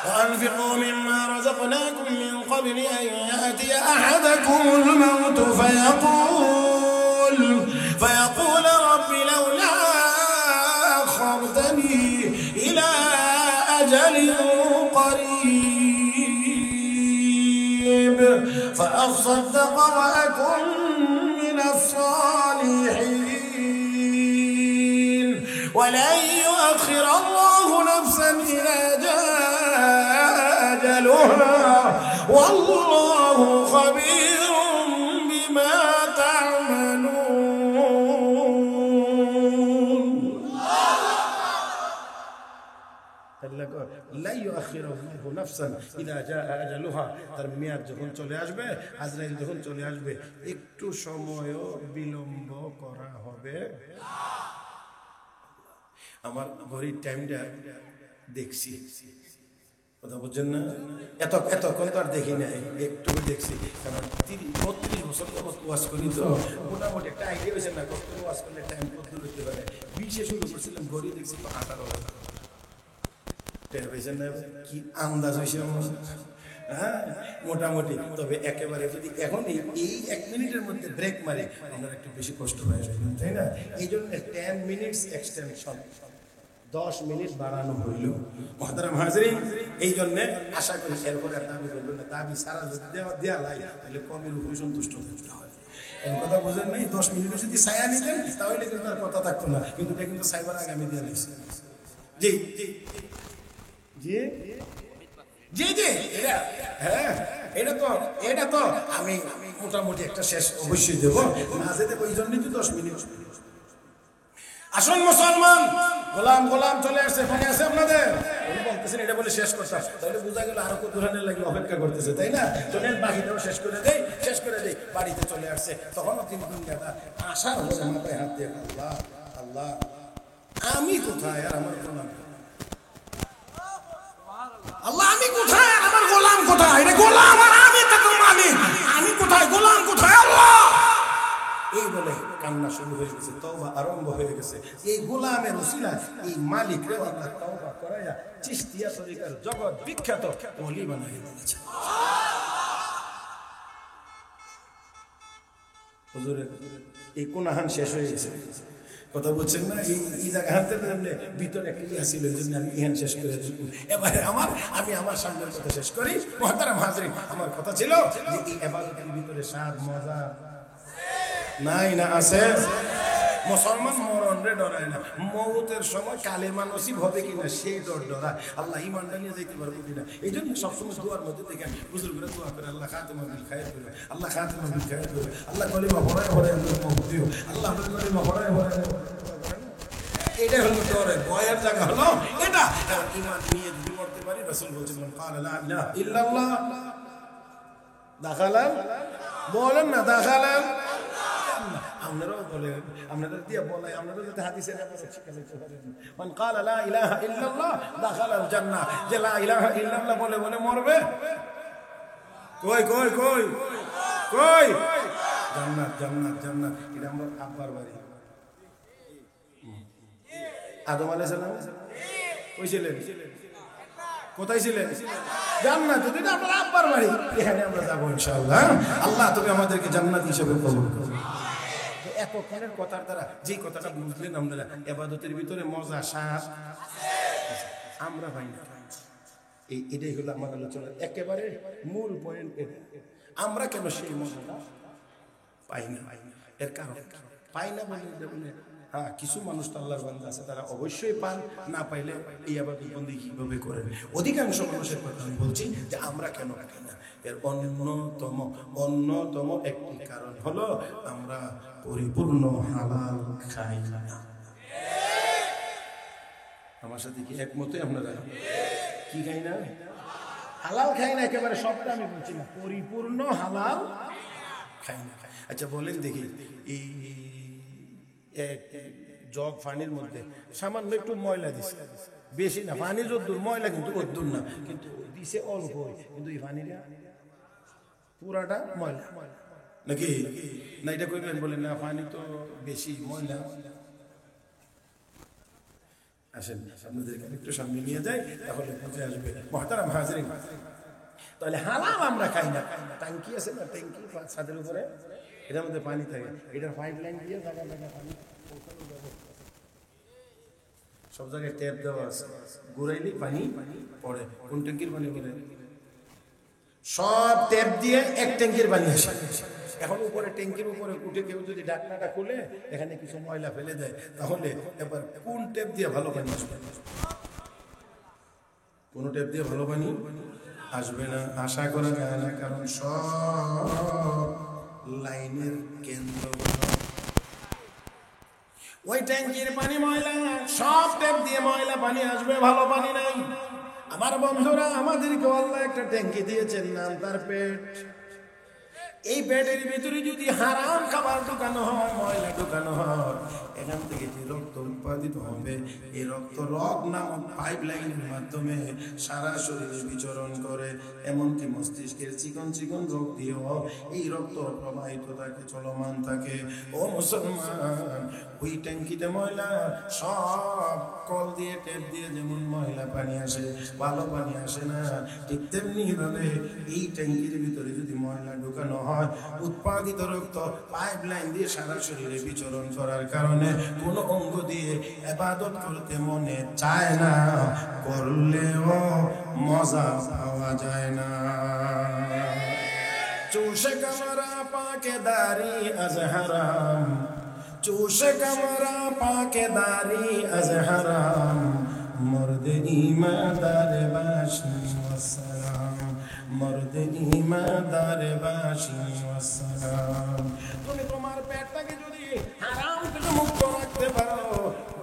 وأنفقوا مما رزقناكم من قبل أن يأتي أحدكم الموت فيقول رب لولا أخرتني إلى أجل قريب فأصدق وأكن من الصالحين ولن يؤخر الله نفسا إذا جاء أجلها والله خبير بما تعملون. لا يؤخر الله نفسا إذا جاء أجلها. তার মেয়াদ যখন চলে আসবে, আজরাইল যখন চলে আসবে, একটু সময়ও বিলম্ব করা হবে। আমার ঘড়ির টাইমটা দেখছি, কথা বুঝছেন না? এতক্ষণ তো আর দেখি নাই, একটু দেখছি, কারণ 32 বছর ওয়াজ করি তো মোটামুটি একটা আইডিয়া হয়েছে না কত ওয়াজ করলে টাইম কত হতে পারে। 20-এ শুরু করছিলাম, ঘড়ি দেখছি তো 18 টের পেয়েছেন না? কি আন্দাজ হয়েছে আমার, হ্যাঁ মোটামুটি। তবে একেবারে যদি এখন এই 1 মিনিটের মধ্যে ব্রেক মারে আপনার একটু বেশি কষ্ট হয়ে যাবে, তাই না? এই জন্য 10 মিনিটস এক্সটেনশন, 10 মিনিট বাড়ানো হইল। মুহতারাম হাজরিন, এই জন্যে আশা করি এরপরে আর দাবি করবেন না। দাবি সারা যদি দেওয়া লাই তাহলে কমের উপরে সন্তুষ্ট থাকতে হয়। এর কথা বোঝেন নাই? 10 মিনিটে যদি ছায়া নিতেন তাহলে কিন্তু তার কথা থাকতো না, কিন্তু এটা কিন্তু সাইবার আগামী দিয়ে নিচ্ছে। জি জি জি জি জি হ্যাঁ, এটা তো আমি মোটামুটি একটা শেষ অবশ্যই দেবো, না যেতে ওই জন্যই তো 10 মিনিট। আসুন মুসলমান, গোলাম চলে আসছে, মনে আছে আপনাদের? উনি বলতেছেন এটা বলে শেষ করতাম, তাহলে বোঝা গেল আরো কত ধরনের লাগে অপেক্ষা করতেছে, তাই না? চলেন বাকিটাও শেষ করে দেই। বাড়িতে চলে আসছে, তখনও 3 ঘন্টা আশা হচ্ছে মাথায় হাত দিয়ে, আল্লাহ আল্লাহ আমি কোথায় আর আমার গোলাম, আল্লাহ আমি কোথায় আর আমার গোলাম কোথায়? রে গোলাম আর আমি তো মালিক, আমি কোথায়, গোলাম কোথায়, আল্লাহ। এই বলে কান্না শুরু হয়ে গেছে, তওবা আরম্ভ হয়ে গেছে। এই গোলামের উসিলায় এই মালিক রে আল্লাহ তওবা করায়া চিশতিয়া তরিকার জগৎ বিখ্যাত ওলি বানাই দিয়েছে। হুজুরের এই কোনাহান শেষ হয়ে গেছে, কথা বলছেন না? এই জায়গা হাতে ভিতরে একটা ইয়া ছিল, জন্য আমি ইহান শেষ করে দিব। এবারে আমি আমার সামনের কথা শেষ করি। মুহতারাম হাজরিন, আমার কথা ছিল যে এই ইবাদতের ভিতরে স্বাদ মজা নাই না আছে? মুসলমান মরণ রে ডরায় না, মৌতের সময় কালেমা নসিব হবে কিনা সেই ডরায়। আল্লাহ ইমানটা নিয়ে যেতে পারবো কিনা, এই জন্য সবসময় দোয়ার মধ্যে দেখেন বুজুর্গরা দোয়া করে, আল্লাহ খাতেমা বিল খায়ের করে, আল্লাহ খাতেমা বিল খায়ের করে, আল্লাহ কলিমা ভরায় দিও, আল্লাহ কলিমা ভরায় এটা হলো ডরের ভয়ের জায়গা হলো এটা। ইমান নিয়ে যদি মরতে পারি, রাসূল বলেছিলেন ক্বালা লা ইলাহা ইল্লাল্লাহ দাখালাল, বলেন না দাখালাল। আপনারাও বলেন, আপনাদের দিয়ে বলাই, আপনারা যাতে হাদিসের শিক্ষা নিতে পারেন। মান ক্বালা লা ইলাহা ইল্লাল্লাহ দাখালাল জান্নাহ, যে লা ইলাহা ইল্লাল্লাহ বলে বলে মরবে, কই কই কই কই জান্নাত জান্নাত জান্নাত। এটা আমার আব্বার বাড়ি, আদম আলাইহিস সালাম কই ছিলেন, কোথায় ছিলেন? জান্নাত। এটা আপনার আব্বার বাড়ি, এখানে আমরা যাবো ইনশাআল্লাহ। আল্লাহ তুমি আমাদেরকে জান্নাত হিসেবে কবুল করো। এতক্ষণের কথার দ্বারা যে কথাটা বুঝলেন আপনারা, ইবাদতের ভিতরে মজা স্বাদ আমরা পাই না। এটাই হলো আমার আলোচনার একেবারে মূল পয়েন্ট। আমরা কেন সেই মজাটা পাই না? এর কারণ পাই না বলে হ্যাঁ, কিছু মানুষ তো আল্লাহর বান্দা আছে, তারা অবশ্যই পান, না পাইলে এই ইবাদত বন্দি কিভাবে করেন? অধিকাংশ মানুষের কথা আমি বলছি যে আমরা কেন পাই না। এর অন্যতম একটি কারণ হলো আমরা পরিপূর্ণ হালাল খাই না। আমার সাথে কি একমতে আপনারা? কি খাই না? হালাল খাই না, একেবারে সবটা আমি বলছি না, পরিপূর্ণ হালাল খাই না। আচ্ছা বলেন দেখি, এই এক জগ পানির মধ্যে সামান্য একটু ময়লা দিছে, বেশি না, পানি যদ্দূর ময়লা কিন্তু অদ্দূর না, কিন্তু দিছে অল্প, কিন্তু এই পানিটা পুরাটা ময়লা নাকি না? এটা কইবেন বলেন না পানি তো বেশি ময়লা। আসেন আপনাদেরকে একটু সামনে নিয়ে যাই, তাহলে বুঝে আসবে। মুহতারাম হাজিরিন, তাহলে হালাল আমরা খাই না। ট্যাঙ্কি আছে না, ট্যাঙ্কি ছাদের উপরে, এটার মধ্যে পানি থাকে, এটার পাইপ লাইন দিয়ে জায়গা জায়গা পানি সব জায়গায় ট্যাপ দেওয়া আছে, ঘুরাইলে পানি পড়ে। কোন ট্যাঙ্কির পানি পড়ে? সব ট্যাপ দিয়ে এক ট্যাঙ্কির পানি আসে। এখন উপরে ট্যাঙ্কির উপরে উঠে কেউ যদি ঢাকনাটা খুলে এখানে কিছু ময়লা ফেলে দেয়, তাহলে এবার কোন ট্যাপ দিয়ে ভালো পানি আসবে? কোন ট্যাপ দিয়ে ভালো পানি আসবে না, আশা করা যায় না, কারণ সব লাইনের কেন্দ্র ওই ট্যাঙ্কির পানি ময়লা। সব ট্যাপ দিয়ে ময়লা পানি আসবে, ভালো পানি নাই। আমার বন্ধুরা, আমাদেরকে আল্লাহ একটা ট্যাঙ্কি দিয়েছেন, নাম তার পেট। এই পেটের ভিতরে যদি হারাম খাবার ঢুকানো হয়, ময়লা ঢুকানো হয়, এখান থেকে যে রক্ত উৎপাদিত হবে, এই রক্ত রগ নামক পাইপ লাইনের মাধ্যমে সারা শরীরে বিচরণ করে, এমনকি মস্তিষ্কের চিকন চিকন রোগ দিয়েও এই রক্ত প্রবাহিত থাকে, চলমান থাকে। ও মুসলমান, ওই ট্যাঙ্কিতে ময়লা, সব কল দিয়ে ট্যাপ দিয়ে যেমন ময়লা পানি আসে, ভালো পানি আসে না, ঠিক তেমনি ভাবে এই ট্যাঙ্কির ভিতরে যদি ময়লা ঢুকানো হয়, উৎপাদিত রক্ত পাইপ লাইন দিয়ে সারা শরীরে বিচরণ করার কারণে কোনো অঙ্গ দিয়ে ইবাদত করতে মনে চায় না, করলেও মজা পাওয়া যায় না। চুষে কামরা পাকে দাড়ি আজ হারাম, চুষে কামরা পাকে দাড়ি আজ হারাম, মর্দে ঈমানদার বাশি ওয়াসসালাম, মর্দে ঈমানদার বাশি ওয়াসসালাম। তুমি তোমার পেটটাকে যদি হারাম থেকে মুক্ত রাখতে পারো,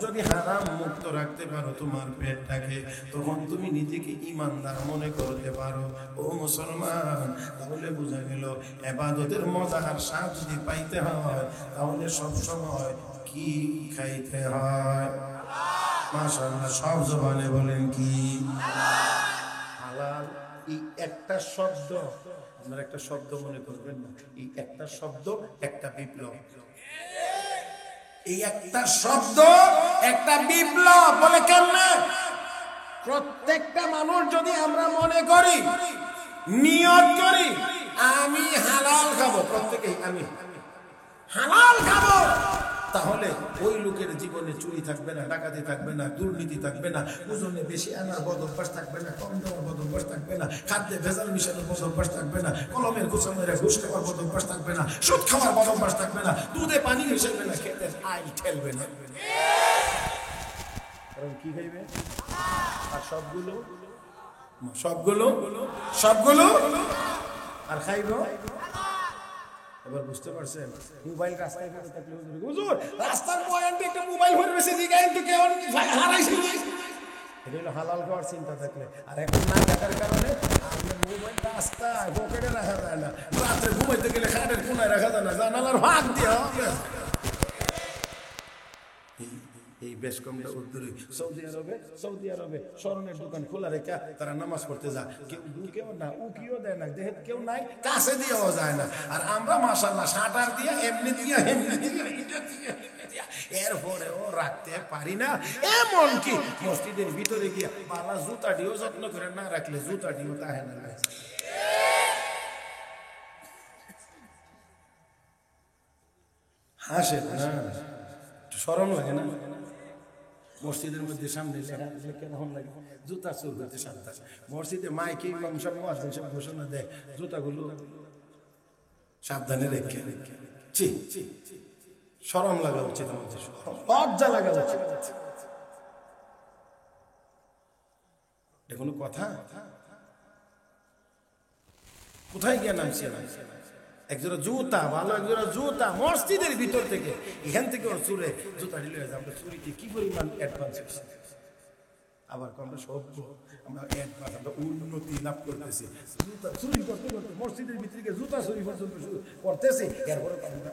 যদি হারাম মুক্ত রাখতে পারো তোমার পেটটাকে, তখন তুমি নিজেকে ঈমানদার মনে করতে পারো। ও মুসলমান, তাহলে বোঝা গেল ইবাদতের মজা আর স্বাদ যদি পাইতে হয়, তাহলে সব সময় কি খাইতে হয়? মাশাআল্লাহ, সব জবানে বলেন কি? হালাল। এই একটা শব্দ, আপনারা একটা শব্দ মনে করবেন না, এই একটা শব্দ একটা বিপ্লব। এই একটা শব্দ একটা বিপ্লব। বলে কেমনে? প্রত্যেকটা মানুষ যদি আমরা মনে করি, নিয়ত করি, আমি হালাল খাবো, প্রত্যেকেই আমি হালাল খাবো, তাহলে ওই লোকের জীবনে চুরি থাকবে না, ডাকাতি থাকবে না, দুর্নীতি থাকবে না, ওজনে বেশি আনার বদ অভ্যাস থাকবে না, কম দেওয়ার বদ অভ্যাস থাকবে না, খাদ্যে ভেজাল মিশানোর বদ অভ্যাস থাকবে না, কলমের ঘুষানোর ঘুষ খাওয়ার বদ অভ্যাস থাকবে না, সুদ খাওয়ার বদ অভ্যাস থাকবে না, দুধে পানি মিশাবে না, খেতে আইল ঠেলবে না। কারণ কি খাইবে? আর সবগুলো সবগুলো সবগুলো আর খাইব। এবার বুঝতে পারছেন? মোবাইল রাস্তায় পড়ে থাকলে হুজুর রাস্তার পয়েন্টে একটা মোবাইল ধরে বসে দিকে কিন্তু কেউ হারাইছে। এটা হলো হালাল খাওয়ার চিন্তা থাকলে। আর এখন না থাকার কারণে মোবাইল রাস্তায় পকেটে রাখা যায় না, রাত্রে ঘুমাইতে গেলে খাটের কোনায় রাখা যায় না, জানালার ফাঁক দিয়ে হবে। এই বেশ কমটা উত্তরে সৌদি আরবে স্বর্ণের দোকান খোলা রেখা তারা নামাজ পড়তে যায়, কেউ ঢুকেও না, উকিও দেয় না, দেহে কেউ নাই, কাছে দিয়েও যায় না। আর আমরা মাশাআল্লাহ শাটার দিয়ে এমনি দিয়ে এরপরেও রাখতে পারি না। এমনকি মসজিদের ভিতরে গিয়া বালা জুতাটিও যত্ন করে না রাখলে জুতাটিও তাহে না। হাসে না, শরম লাগে না? মসজিদের মধ্যে সামনে লেখা কেমন লাগে? জুতা চোর হইতে সাবধান। মসজিদে মাইকে ইমাম সাহেব মুয়াজ্জিন সাহেব ঘোষণা দেয়, জুতাগুলো সাবধানে রেখে। ছি, শরম লাগা উচিত আমাদের, লজ্জা লাগা উচিত। এটা কোনো কথা? কোথায় গিয়ে নামছে? একজোড়া জুতা, ভালো একজোড়া জুতা মসজিদের ভিতর থেকে, এখান থেকে ওর চুরে জুতা ঢিলে হয়েছে। আমরা চুরিতে কি পরিমাণ অ্যাডভান্স হয়েছে, আবার আমরা সভ্য, আমরা অ্যাডভান্স, আমরা উন্নতি লাভ করতেছি। জুতা চুরি করতে করতে মসজিদের ভিতরে গিয়ে জুতা চুরি পর্যন্ত করতেছি, এরপরে আমরা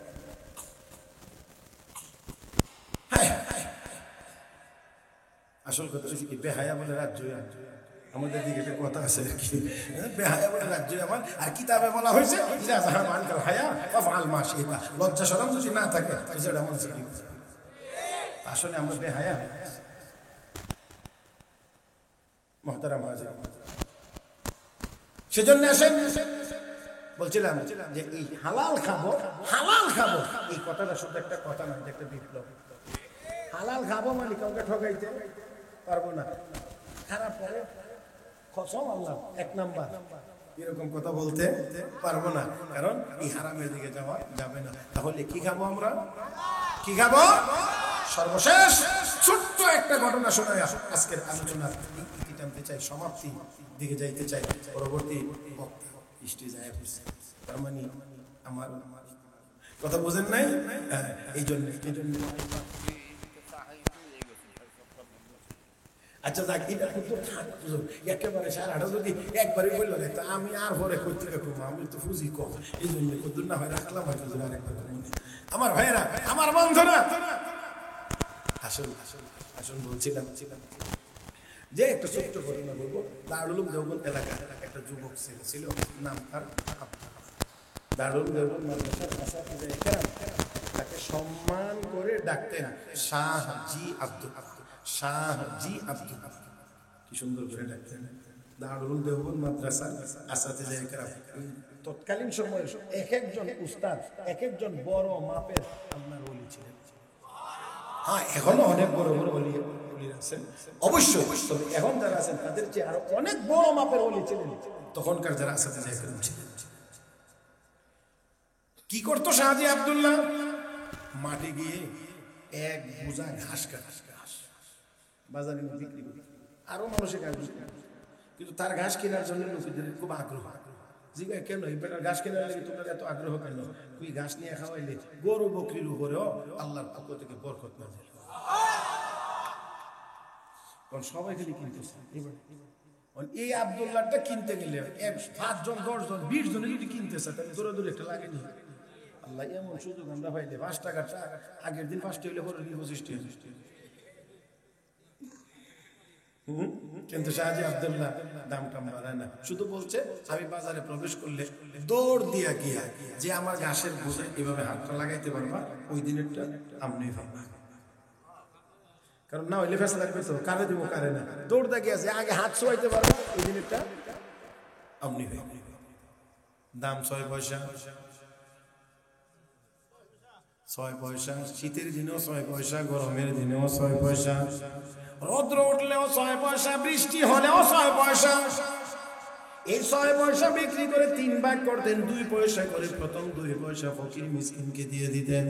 আসল কথা হচ্ছে কি, বেহায়া বলে রাজ্য। আমাদের দিকে একটা কথা আছে আর কি, বেহায়া বলে রাজ্য আমার। আর কিতাবে বলা হয়েছে লজ্জা শরম যদি না থাকে, আসলে আমরা বেহায়া। মহতারাম হাজির, সেজন্য আসেন বলছিলাম যে এই হালাল খাবো, হালাল খাবো, এই কথাটা শুধু একটা কথা না, একটা বিপ্লব। হালাল খাবো মানে কাউকে ঠকাইতে পারবো না, খারাপ পরে কসম আল্লাহ এক নাম্বার এরকম কথা বলতে পারবো না, কারণ এই হারামের দিকে যাওয়া যাবে না। তাহলে কি খাবো আমরা? কি খাবো? সর্বশেষ ছোট্ট একটা ঘটনা শোনা আজকের আলোচনার ইতি টানতে চাই, সমাপ্তি দিকে যাইতে চাই। পরবর্তী বক্তা স্টেজে আয়া পড়ছে, তার মানে আমার কথা বোঝেন নাই? এই জন্য আচ্ছা যাক, এটা কিন্তু একেবারে সারাটা যদি একবারে বললো না, তা আমি আর পরে করতে রাখবো, আমি তো ফুজি কম, এই জন্য কদ্দুর না হয় রাখলাম হয়তো আরেকবার। আমার ভাইয়েরা, আমার বন্ধুরা, আসল আসল আসল বলছিলাম যে একটা ছোট্ট ঘটনা বলবো। দারুল উলুম দেওবন্দ এলাকায় একটা যুবক ছেলে ছিল, নাম তার দারুল উলুম দেওবন্দ মাদ্রাসার তাকে সম্মান করে ডাকতেন শাহজি আব্দুল, শাহজি আব্দুল, কি সুন্দর করে ডাকতেন। দারুল দেওবন্দ মাদ্রাসার আসাতিজা ইকরাম। তৎকালীন সময়ে এক একজন উস্তাদ, এক একজন বড় মাপের আপনার ওলি ছিলেন। হ্যাঁ, এখনো অনেক বড় বড় ওলি আছেন অবশ্যই, তবে এখন যারা আছেন তাদের চেয়ে আরো অনেক বড় মাপের ওলি ছিলেন তখনকার যারা আসাতিজা ইকরাম ছিলেন। কি করতো শাহজি আব্দুল্লাহ? মাঠে গিয়ে এক বোঝা ঘাস বাজারে বিক্রি করে, আরো মানুষের ঘাস বিক্রি করে, কিন্তু তার ঘাস কেনার জন্য লোকেদের খুব আগ্রহ। জিজ্ঞাসা কেন এই বেটার ঘাস কেনার লাগে তোমার এত আগ্রহ কেন? তুই ঘাস নিয়ে খাওয়াইলে গরু বকরির উপরেও আল্লাহর পক্ষ থেকে বরকত না যায়, কারণ সবাই খালি কিনতেছে। এই আব্দুল্লাহটা কিনতে গেলে 5 জন 10 জন 20 জন যদি কিনতেছে, তাহলে দৌড়াদৌড়ি একটা লাগেনি। আল্লাহ এমন সুযোগ আমরা পাইলে 5 টাকাটা আগের দিন 5টা হইলে পরে 25 টাকা। কিন্তু শাহজি আব্দুল্লাহ দামটা বাড়ায় না, শুধু বলছে আমি বাজারে প্রবেশ করলে দৌড় দিয়া গিয়া যে আমার ঘাসের বোঝে এভাবে হাতটা লাগাইতে পারবা, ওই দিনেরটা আপনি পাবা। কারণ না হইলে ফেসা লাগবে তো, কারে দিব কারে না, দৌড় দিয়া গিয়া যে আগে হাত ছোঁয়াইতে পারবা, ওই দিনেরটা আপনি পাবা। দাম 6 পয়সা, 6 পয়সা, শীতের দিনেও 6 পয়সা, গরমের দিনেও 6 পয়সা, রৌদ্র উঠলেও 6 পয়সা, বৃষ্টি হলেও 6 পয়সা। এই 6 পয়সা বিক্রি করে 3 ভাগ করতেন, 2 পয়সা করে প্রথম 2 পয়সা ফকির মিসকিনকে দিয়ে দিতেন,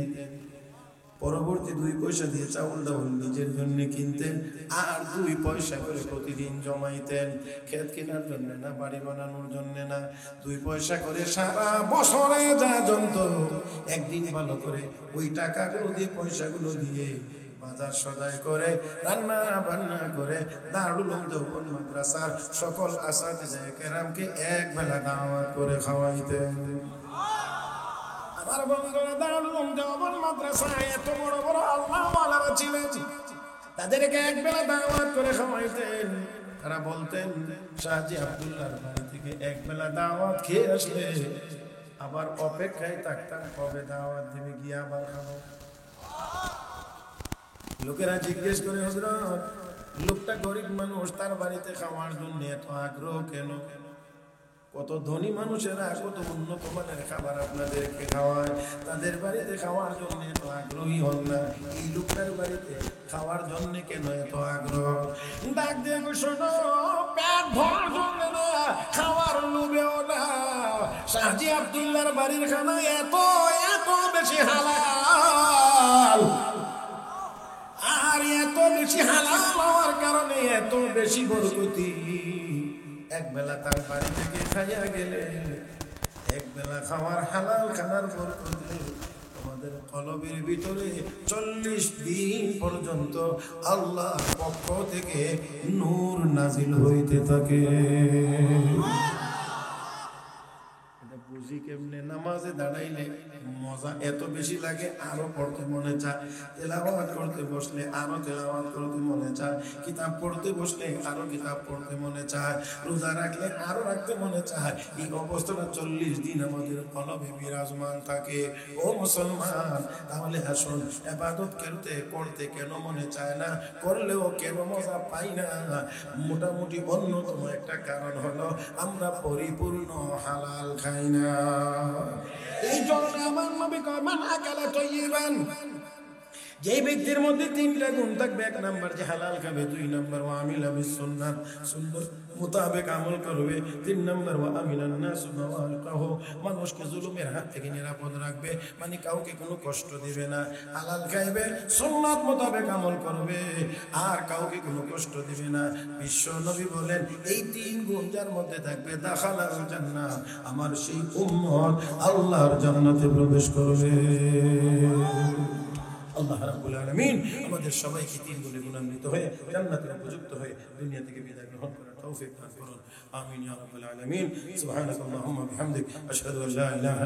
পরবর্তী 2 পয়সা দিয়ে চাউল ডাউল নিজের জন্য কিনতেন, আর 2 পয়সা করে প্রতিদিন জমাইতেন, ক্ষেত কেনার জন্য না, বাড়ি বানানোর জন্য না, 2 পয়সা করে সারা বছরে যা জমত একদিন ভালো করে ওই টাকাগুলো দিয়ে, পয়সাগুলো দিয়ে বাজার সদাই করে, রান্না বান্না করে দারুল উলুম দেওবন্দ মাদ্রাসার সকল আসাতিজা কেরামকে এক বেলা দাওয়াত করে খাওয়াইতেন। আমার বন্ধুরা, দারুল উলুম দেওবন্দ মাদ্রাসায় এত বড় বড় আল্লাহওয়ালারা ছিলেন, তাদেরকে এক বেলা দাওয়াত করে খাওয়াইতেন। তারা বলতেন শাহজি আব্দুল্লাহর বাড়ি থেকে এক বেলা দাওয়াত খেয়ে আসলে আবার অপেক্ষায় থাকতাম কবে দাওয়াত দিবে, গিয়ে আবার খাবো। লোকেরা জিজ্ঞেস করে, হযরত লোকটা গরিব মানুষ, তার বাড়িতে খাওয়ার জন্য এত আগ্রহ কেন? কত ধনী মানুষেরা কত উন্নত মানের খাবার আপনাদেরকে খাওয়ায়, তাদের বাড়িতে খাওয়ার জন্য এত আগ্রহী হন না, এই লোকটার বাড়িতে খাওয়ার জন্য কেন এত আগ্রহ? ডাক দিয়ে শোনো, পেট ভরার জন্য না, খাওয়ার লোভেও না। শাহজি আব্দুল্লাহর বাড়ির খানা এত এত বেশি হালাল, আর এত বেশি হালাল হওয়ার কারণে এত বেশি বরকতি। এক বেলা তার বাড়ি থেকে খাইয়া গেলে, এক বেলা খাওয়ার হালাল খানার বরকতে আমাদের কলবের ভিতরে 40 দিন পর্যন্ত আল্লাহর পক্ষ থেকে নূর নাজিল হইতে থাকে। বুঝি কেমনে? নামাজে দাঁড়াইলে মজা এত বেশি লাগে, আরো পড়তে মনে চায়। তেলাওয়াত করতে বসলে আরো তেলাওয়াত করতে মনে চায়। কিতাব পড়তে বসলে আরো কিতাব পড়তে মনে চায়। রোজা রাখলে আরো রাখতে মনে চায়। এই অবস্থাটা 40 দিন আমাদের কলবে বিরাজমান থাকে। ও মুসলমান, তাহলে আসুন, ইবাদত করতে কেন মনে চায় না, করলেও কেন মজা পাই না? মোটামুটি অন্যতম একটা কারণ হলো আমরা পরিপূর্ণ হালাল খাই না। এই জন্য আমার নবী কয়, মান আকালা তাইয়িবান, যে ব্যক্তির মধ্যে 3টা গুণ থাকবে, 1 নাম্বার যে হালাল খাবে, 2 নাম্বার ওয়া আমিলা বিস সুন্নাহ, সুন্নাহ মোতাবেক আমল করবে, 3 নাম্বার ওয়া আমিলান নাস মাওয়ালকাহু, মানুষকে জুলুমের হাত থেকে নিরাপদ রাখবে, মানে কাউকে কোনো কষ্ট দিবে না। হালাল খাইবে, সুন্নাত মোতাবেক আমল করবে, আর কাউকে কোনো কষ্ট দিবে না। বিশ্ব নবী বলেন, এই 3 গুণ যার মধ্যে থাকবে, দাখালাল জান্নাহ, আমার সেই উম্মত আল্লাহর জান্নাতে প্রবেশ করবে। আল্লাহ রাব্বুল আলামিন আমাদের সবাইকে 3 গুণে গুণান্বিত হয়ে জান্নাতের উপযুক্ত হয়ে দুনিয়া থেকে বিদায় গ্রহণ করার তৌফিক দান করুন। আমিন ইয়া রাব্বাল আলামিন। সুবহানাকাল্লাহুম্মা বিহামদিক, আশহাদু আল্লা ইলাহা